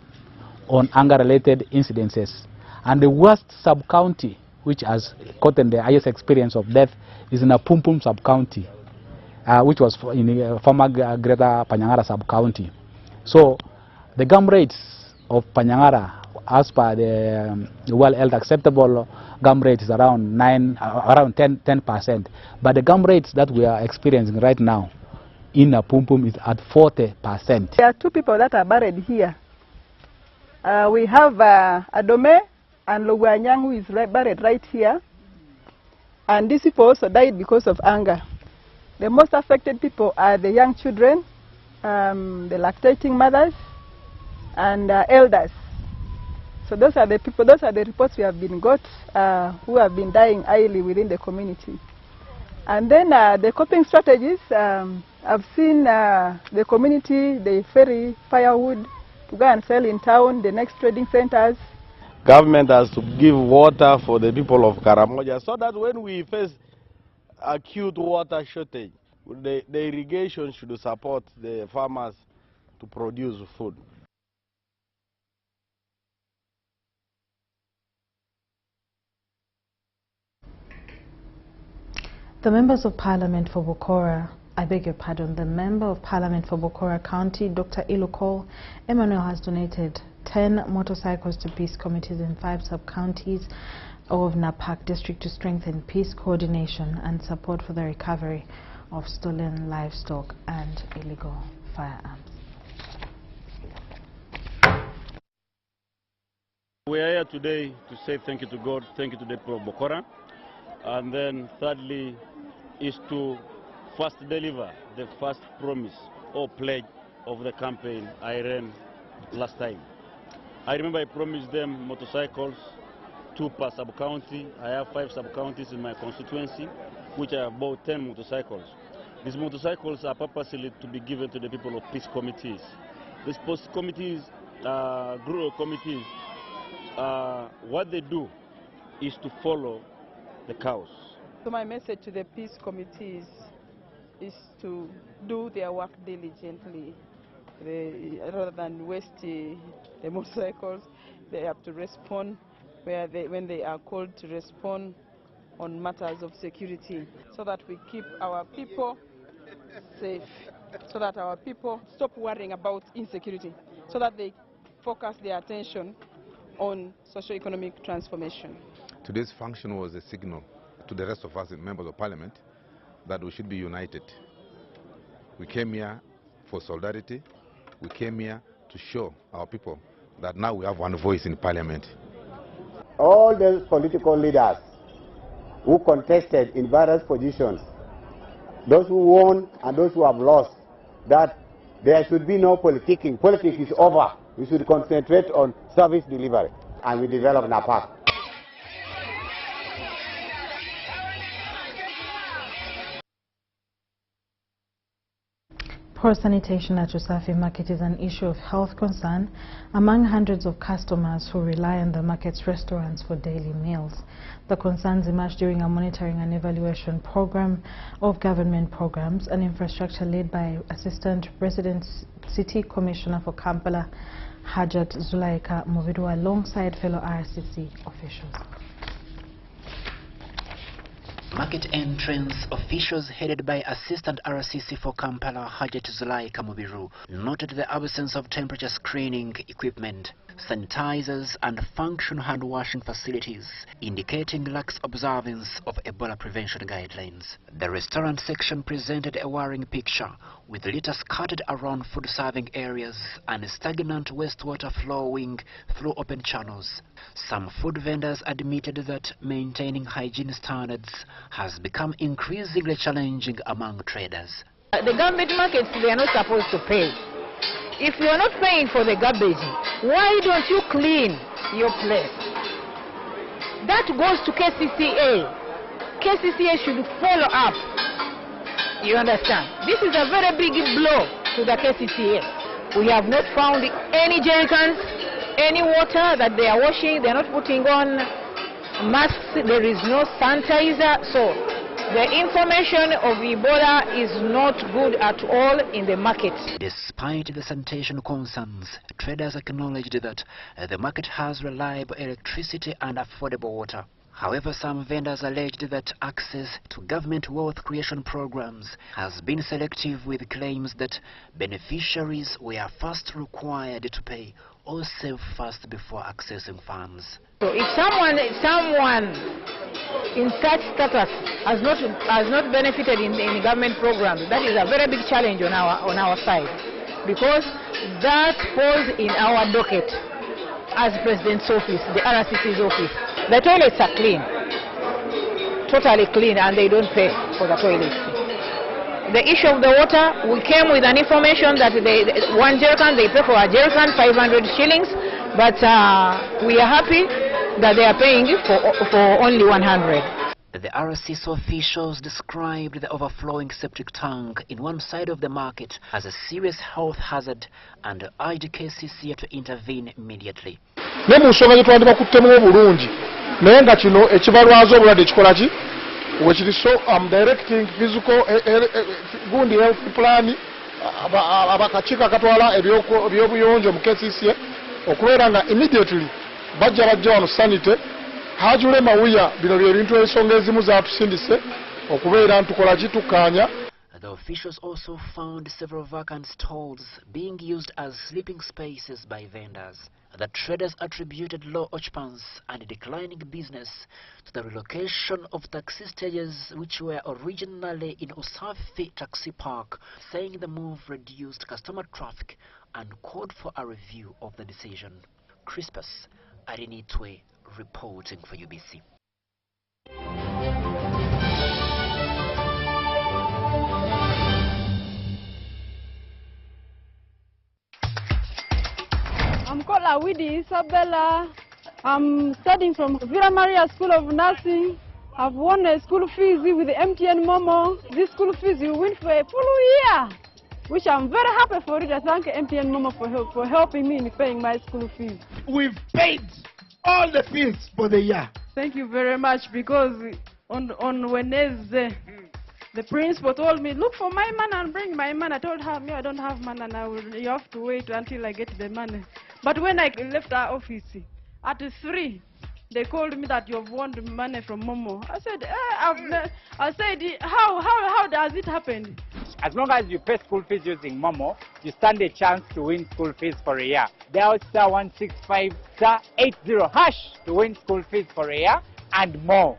on hunger-related incidences. And the worst sub-county, which has gotten the highest experience of death, is in Nampompom sub-county, which was in former Greater Panyangara sub-county. So the gum rates of Panyangara, as per the well-held acceptable gum rate, is around 10%. But the gum rates that we are experiencing right now in Nampompom is at 40%. There are 2 people that are buried here. We have Adome and Logwanyang, who is buried right here. And these people also died because of hunger. The most affected people are the young children, the lactating mothers, and elders. So those are the people, those are the reports we have been got who have been dying early within the community. And then the coping strategies, I've seen the community, they ferry firewood to go and sell in town, the next trading centers. Government has to give water for the people of Karamoja so that when we face acute water shortage, the irrigation should support the farmers to produce food. The members of Parliament for Bokora, the Member of Parliament for Bokora County, Dr. Ilokol Emmanuel, has donated 10 motorcycles to peace committees in 5 sub-counties of Napak district to strengthen peace coordination and support for the recovery of stolen livestock and illegal firearms. We are here today to say thank you to God, thank you to the people of Bokora, and then thirdly is to first deliver the first promise or pledge of the campaign I ran last time. I remember I promised them motorcycles, 2 per sub-county. I have 5 sub-counties in my constituency, which I have bought 10 motorcycles. These motorcycles are purposely to be given to the people of peace committees. These peace committees, group committees, what they do is to follow the cows. So my message to the peace committees is to do their work diligently. Rather than waste the motorcycles, they have to respond when they are called to respond on matters of security, so that we keep our people safe, so that our people stop worrying about insecurity, so that they focus their attention on socio-economic transformation. Today's function was a signal to the rest of us, members of parliament, that we should be united. We came here for solidarity. We came here to show our people that now we have one voice in parliament. All those political leaders who contested in various positions, those who won and those who have lost, that there should be no politicking. Politics is over. We should concentrate on service delivery, and we develop NAPAC. Poor sanitation at Usafi Market is an issue of health concern among hundreds of customers who rely on the market's restaurants for daily meals. The concerns emerged during a monitoring and evaluation program of government programs and infrastructure led by Assistant Resident City Commissioner for Kampala, Hajat Zulaika Movidu, alongside fellow RCC officials. Market entrance officials headed by Assistant RCC for Kampala, Hajat Zulaika Movidu, noted the absence of temperature screening equipment, sanitizers and functional hand washing facilities, indicating lax observance of Ebola prevention guidelines. The restaurant section presented a worrying picture, with litter scattered around food serving areas and stagnant wastewater flowing through open channels. Some food vendors admitted that maintaining hygiene standards has become increasingly challenging among traders. The government markets, they are not supposed to pay. If you are not paying for the garbage, why don't you clean your place? That goes to KCCA. KCCA should follow up. You understand? This is a very big blow to the KCCA. We have not found any jerrycans, any water that they are washing. They are not putting on masks. There is no sanitizer. So the information of Ebola is not good at all in the market. Despite the sanitation concerns, traders acknowledged that the market has reliable electricity and affordable water. However, some vendors alleged that access to government wealth creation programs has been selective, with claims that beneficiaries were first required to pay or save first before accessing funds. So if someone in such status has not benefited in government programs, that is a very big challenge on our side, because that falls in our docket as President's office, the RCC's office. The toilets are clean, totally clean, and they don't pay for the toilets. The issue of the water, we came with an information that one jerrycan, they pay for a jerrycan 500 shillings, but we are happy that they are paying for only 100. The RCC officials described the overflowing septic tank in one side of the market as a serious health hazard and urged KCC to intervene immediately. Ne mu nsonga gyetwandika kuttemu obulungi naye nga kino ekibalwaza obulwadde kikola ki wekiri. So I'm directing physical gundi health plan abakakiiko akatwala ebyobuyonjo mu KCC okubeera nga immediately bajja wano sanite hajule mawuya bino byebintu ebisonga ezimu zatusindise okubeera ntukola kitukkaanya. The officials also found several vacant stalls being used as sleeping spaces by vendors. The traders attributed low occupancy and declining business to the relocation of taxi stages which were originally in Usafi Taxi Park, saying the move reduced customer traffic and called for a review of the decision. Crispus Arinitwe reporting for UBC. I'm called Awidi Isabella. I'm studying from Villa Maria School of Nursing. I've won a school fees with the MTN Momo. This school fees you win for a full year, which I'm very happy for it. I thank MTN Momo for helping me in paying my school fees. We've paid all the fees for the year. Thank you very much, because on Wednesday, the principal told me, look for my man and bring my man. I told her, me, I don't have man, and you have to wait until I get the money. But when I left our office, at 3, they called me that you've won the money from Momo. I said, how does it happen? As long as you pay school fees using Momo, you stand a chance to win school fees for a year. Dial *165 *80# to win school fees for a year and more.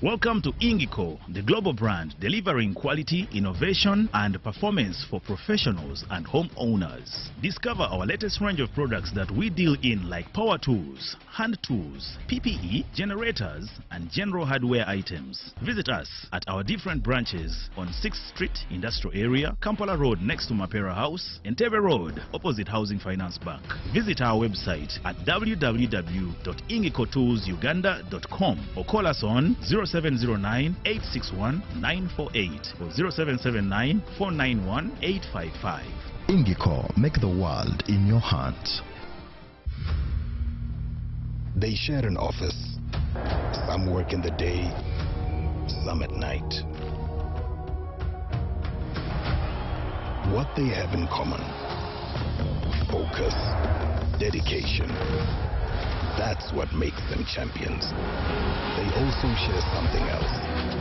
Welcome to Ingiko, the global brand delivering quality, innovation, and performance for professionals and homeowners. Discover our latest range of products that we deal in, like power tools, hand tools, PPE, generators, and general hardware items. Visit us at our different branches on 6th Street, Industrial Area, Kampala Road next to Mapera House, Entebbe Road, opposite Housing Finance Bank. Visit our website at www.ingikotoolsuganda.com or call us on 0709-861-948 or 0779-491-855. Ingiko, make the world in your hands. They share an office. Some work in the day, some at night. What they have in common: focus, dedication. That's what makes them champions. They also share something else: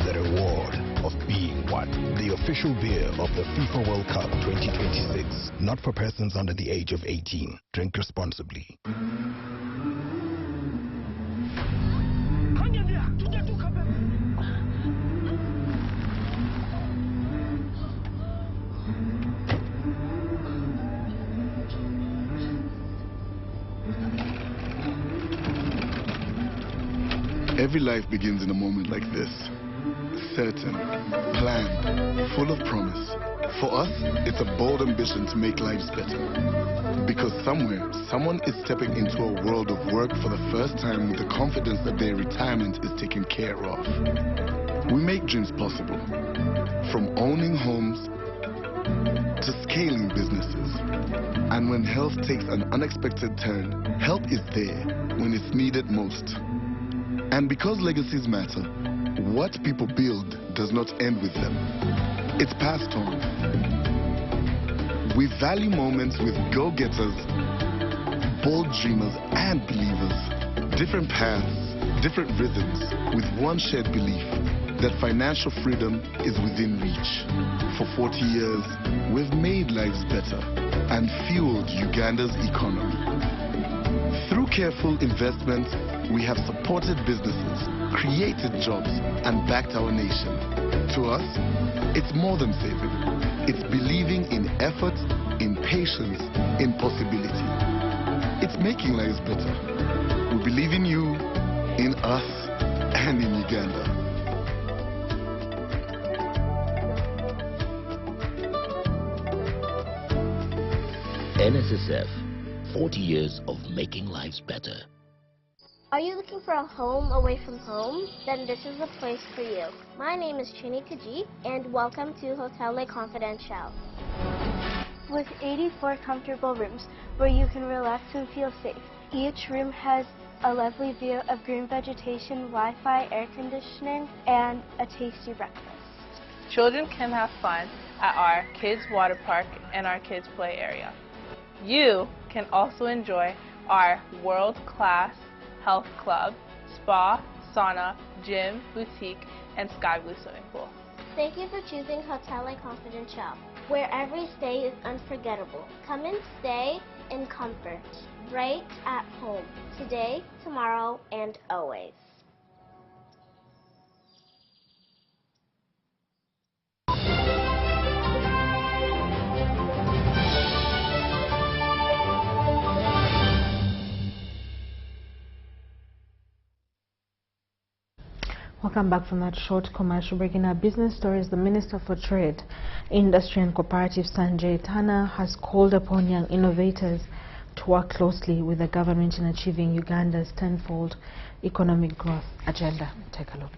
the reward of being one. The official beer of the FIFA World Cup 2026. Not for persons under the age of 18. Drink responsibly. Every life begins in a moment like this. Certain, planned, full of promise. For us, it's a bold ambition to make lives better. Because somewhere, someone is stepping into a world of work for the first time with the confidence that their retirement is taken care of. We make dreams possible. From owning homes to scaling businesses. And when health takes an unexpected turn, help is there when it's needed most. And because legacies matter, what people build does not end with them. It's passed on. We value moments with go-getters, bold dreamers and believers. Different paths, different rhythms, with one shared belief that financial freedom is within reach. For 40 years, we've made lives better and fueled Uganda's economy. Through careful investment, we have supported businesses, created jobs, and backed our nation. To us, it's more than saving. It's believing in effort, in patience, in possibility. It's making lives better. We believe in you, in us, and in Uganda. NSSF, 40 years of making lives better. Are you looking for a home away from home? Then this is the place for you. My name is Chini Kaji, and welcome to Hotel Le Confidential. With 84 comfortable rooms where you can relax and feel safe. Each room has a lovely view of green vegetation, Wi-Fi, air conditioning, and a tasty breakfast. Children can have fun at our kids' water park and our kids' play area. You can also enjoy our world-class health club, spa, sauna, gym, boutique, and sky blue swimming pool. Thank you for choosing Hotel Le Confidential, where every stay is unforgettable. Come and stay in comfort, right at home, today, tomorrow, and always. Welcome back from that short commercial break. In our business stories, the Minister for Trade, Industry and Cooperatives, Sanjay Tana, has called upon young innovators to work closely with the government in achieving Uganda's tenfold economic growth agenda. Take a look.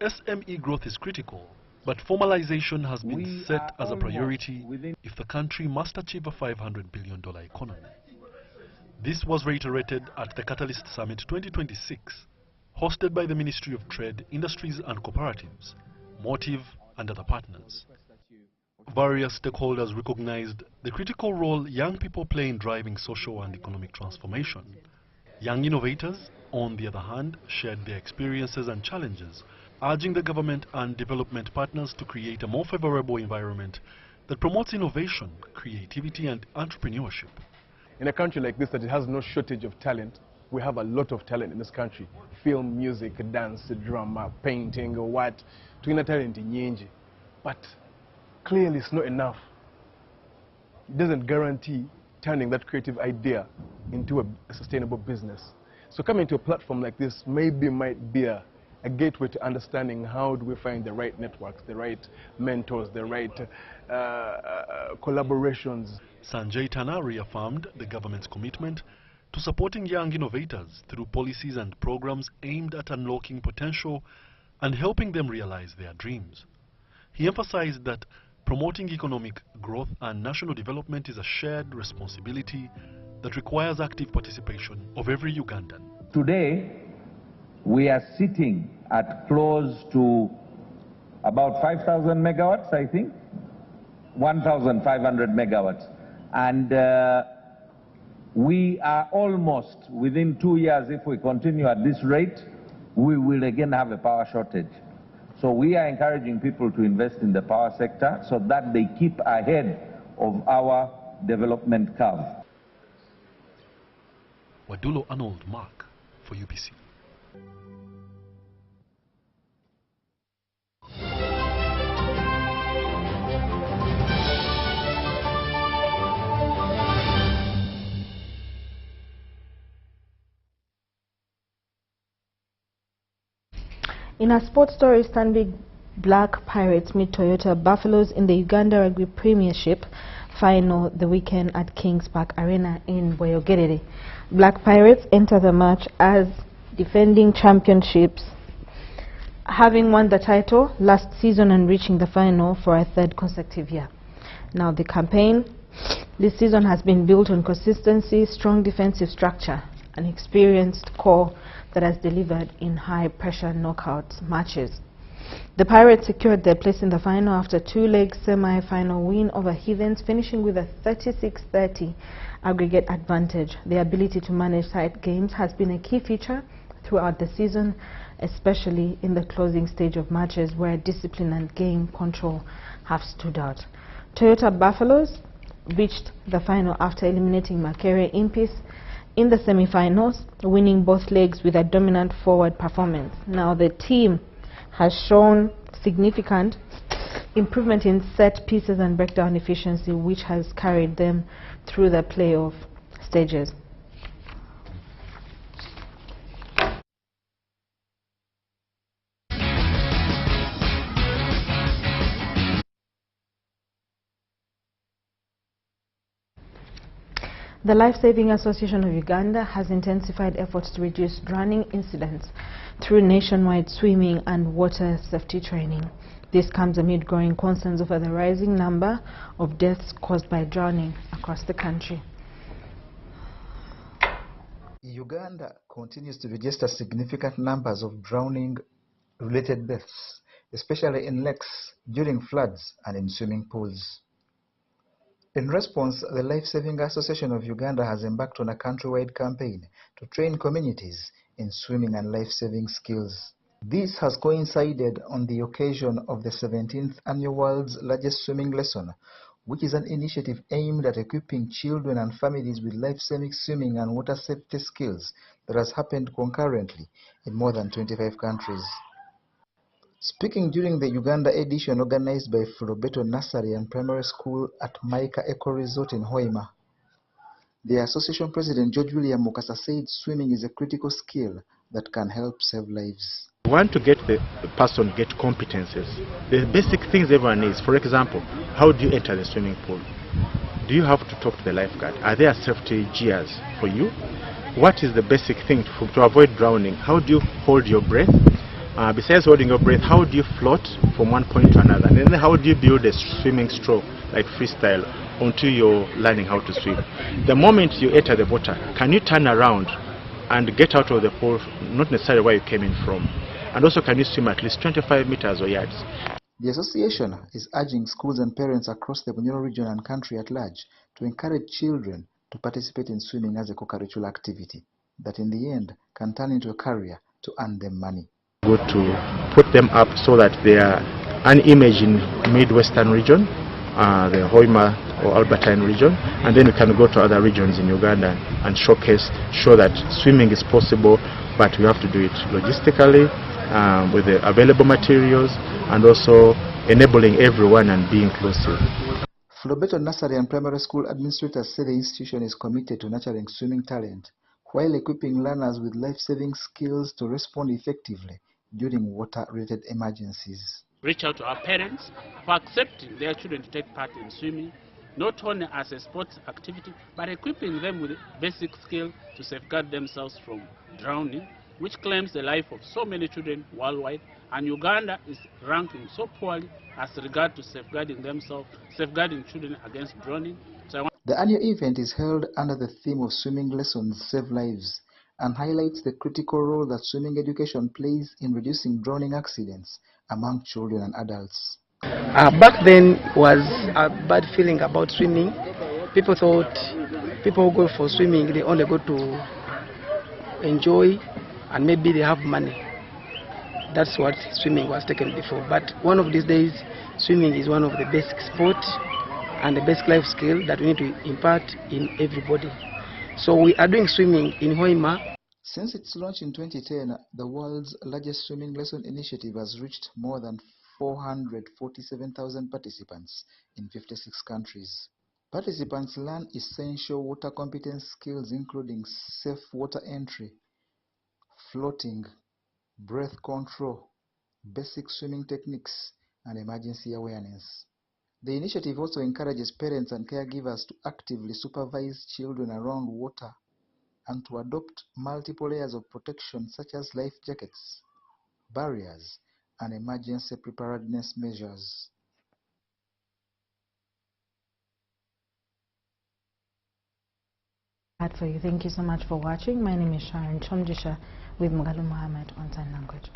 SME growth is critical, but formalization has been set as a priority if the country must achieve a $500 billion economy. This was reiterated at the Catalyst Summit 2026, hosted by the Ministry of Trade, Industries and Cooperatives, Motive and other partners. Various stakeholders recognized the critical role young people play in driving social and economic transformation. Young innovators, on the other hand, shared their experiences and challenges, urging the government and development partners to create a more favorable environment that promotes innovation, creativity and entrepreneurship. In a country like this that it has no shortage of talent, we have a lot of talent in this country. Film, music, dance, drama, painting, or what. Tuna talent nyingi. But clearly it's not enough. It doesn't guarantee turning that creative idea into a sustainable business. So coming to a platform like this might be a gateway to understanding how do we find the right networks, the right mentors, the right collaborations. Sanjay Tana reaffirmed the government's commitment to supporting young innovators through policies and programs aimed at unlocking potential and helping them realize their dreams. He emphasized that promoting economic growth and national development is a shared responsibility that requires active participation of every Ugandan. Today, we are sitting at close to about 5,000 megawatts, I think, 1,500 megawatts. And we are almost within 2 years, if we continue at this rate, we will again have a power shortage. So we are encouraging people to invest in the power sector so that they keep ahead of our development curve. Wadulo Arnold Mark for UBC. In our sports story, Stanbic Black Pirates meet Toyota Buffaloes in the Uganda Rugby Premiership final the weekend at Kings Park Arena in Boyogerere. Black Pirates enter the match as defending championships, having won the title last season and reaching the final for a third consecutive year. Now the campaign this season has been built on consistency, strong defensive structure, an experienced core that has delivered in high-pressure knockout matches. The Pirates secured their place in the final after two-leg semi-final win over Heathens, finishing with a 36-30 aggregate advantage. The ability to manage tight games has been a key feature throughout the season, especially in the closing stage of matches where discipline and game control have stood out. Toyota Buffaloes reached the final after eliminating Makerere Impis in the semi-finals, winning both legs with a dominant forward performance. Now the team has shown significant improvement in set pieces and breakdown efficiency, which has carried them through the playoff stages. The Life Saving Association of Uganda has intensified efforts to reduce drowning incidents through nationwide swimming and water safety training. This comes amid growing concerns over the rising number of deaths caused by drowning across the country. Uganda continues to register significant numbers of drowning-related deaths, especially in lakes, during floods, and in swimming pools. In response, the Life Saving Association of Uganda has embarked on a countrywide campaign to train communities in swimming and life-saving skills. This has coincided on the occasion of the 17th Annual World's Largest Swimming Lesson, which is an initiative aimed at equipping children and families with life-saving swimming and water safety skills that has happened concurrently in more than 25 countries. Speaking during the Uganda edition organized by Furobeto Nursery and Primary School at Maika Eco Resort in Hoima, the association president George William Mukasa said swimming is a critical skill that can help save lives. We want to get the person get competences. The basic things everyone needs. For example, how do you enter the swimming pool? Do you have to talk to the lifeguard? Are there safety gears for you? What is the basic thing to avoid drowning? How do you hold your breath? Besides holding your breath, how do you float from one point to another? And then how do you build a swimming stroke, like freestyle, until you're learning how to swim? The moment you enter the water, can you turn around and get out of the pool, not necessarily where you came in from? And also, can you swim at least 25 meters or yards? The association is urging schools and parents across the Bunyoro region and country at large to encourage children to participate in swimming as a co-curricular activity that in the end can turn into a career to earn them money. Good to put them up so that they are an image in Midwestern region, the Hoima or Albertine region, and then we can go to other regions in Uganda and show that swimming is possible, but we have to do it logistically with the available materials and also enabling everyone and be inclusive. Flobeto Nursery and Primary School administrators say the institution is committed to nurturing swimming talent while equipping learners with life-saving skills to respond effectively during water-related emergencies. Reach out to our parents for accepting their children to take part in swimming, not only as a sports activity, but equipping them with basic skills to safeguard themselves from drowning, which claims the life of so many children worldwide, and Uganda is ranking so poorly as regard to safeguarding children against drowning. The annual event is held under the theme of Swimming Lessons Save Lives and highlights the critical role that swimming education plays in reducing drowning accidents among children and adults. Back then was a bad feeling about swimming. People thought people who go for swimming, they only go to enjoy and maybe they have money. That's what swimming was taken before. But one of these days, swimming is one of the basic sports and the basic life skill that we need to impart in everybody. So we are doing swimming in Hoima. Since its launch in 2010, the world's largest swimming lesson initiative has reached more than 447,000 participants in 56 countries. Participants learn essential water competence skills including safe water entry, floating, breath control, basic swimming techniques, and emergency awareness. The initiative also encourages parents and caregivers to actively supervise children around water and to adopt multiple layers of protection such as life jackets, barriers, and emergency preparedness measures. For you. Thank you so much for watching. My name is Sharon Kyomugisha with Mugalu Mohammed on Sign Language.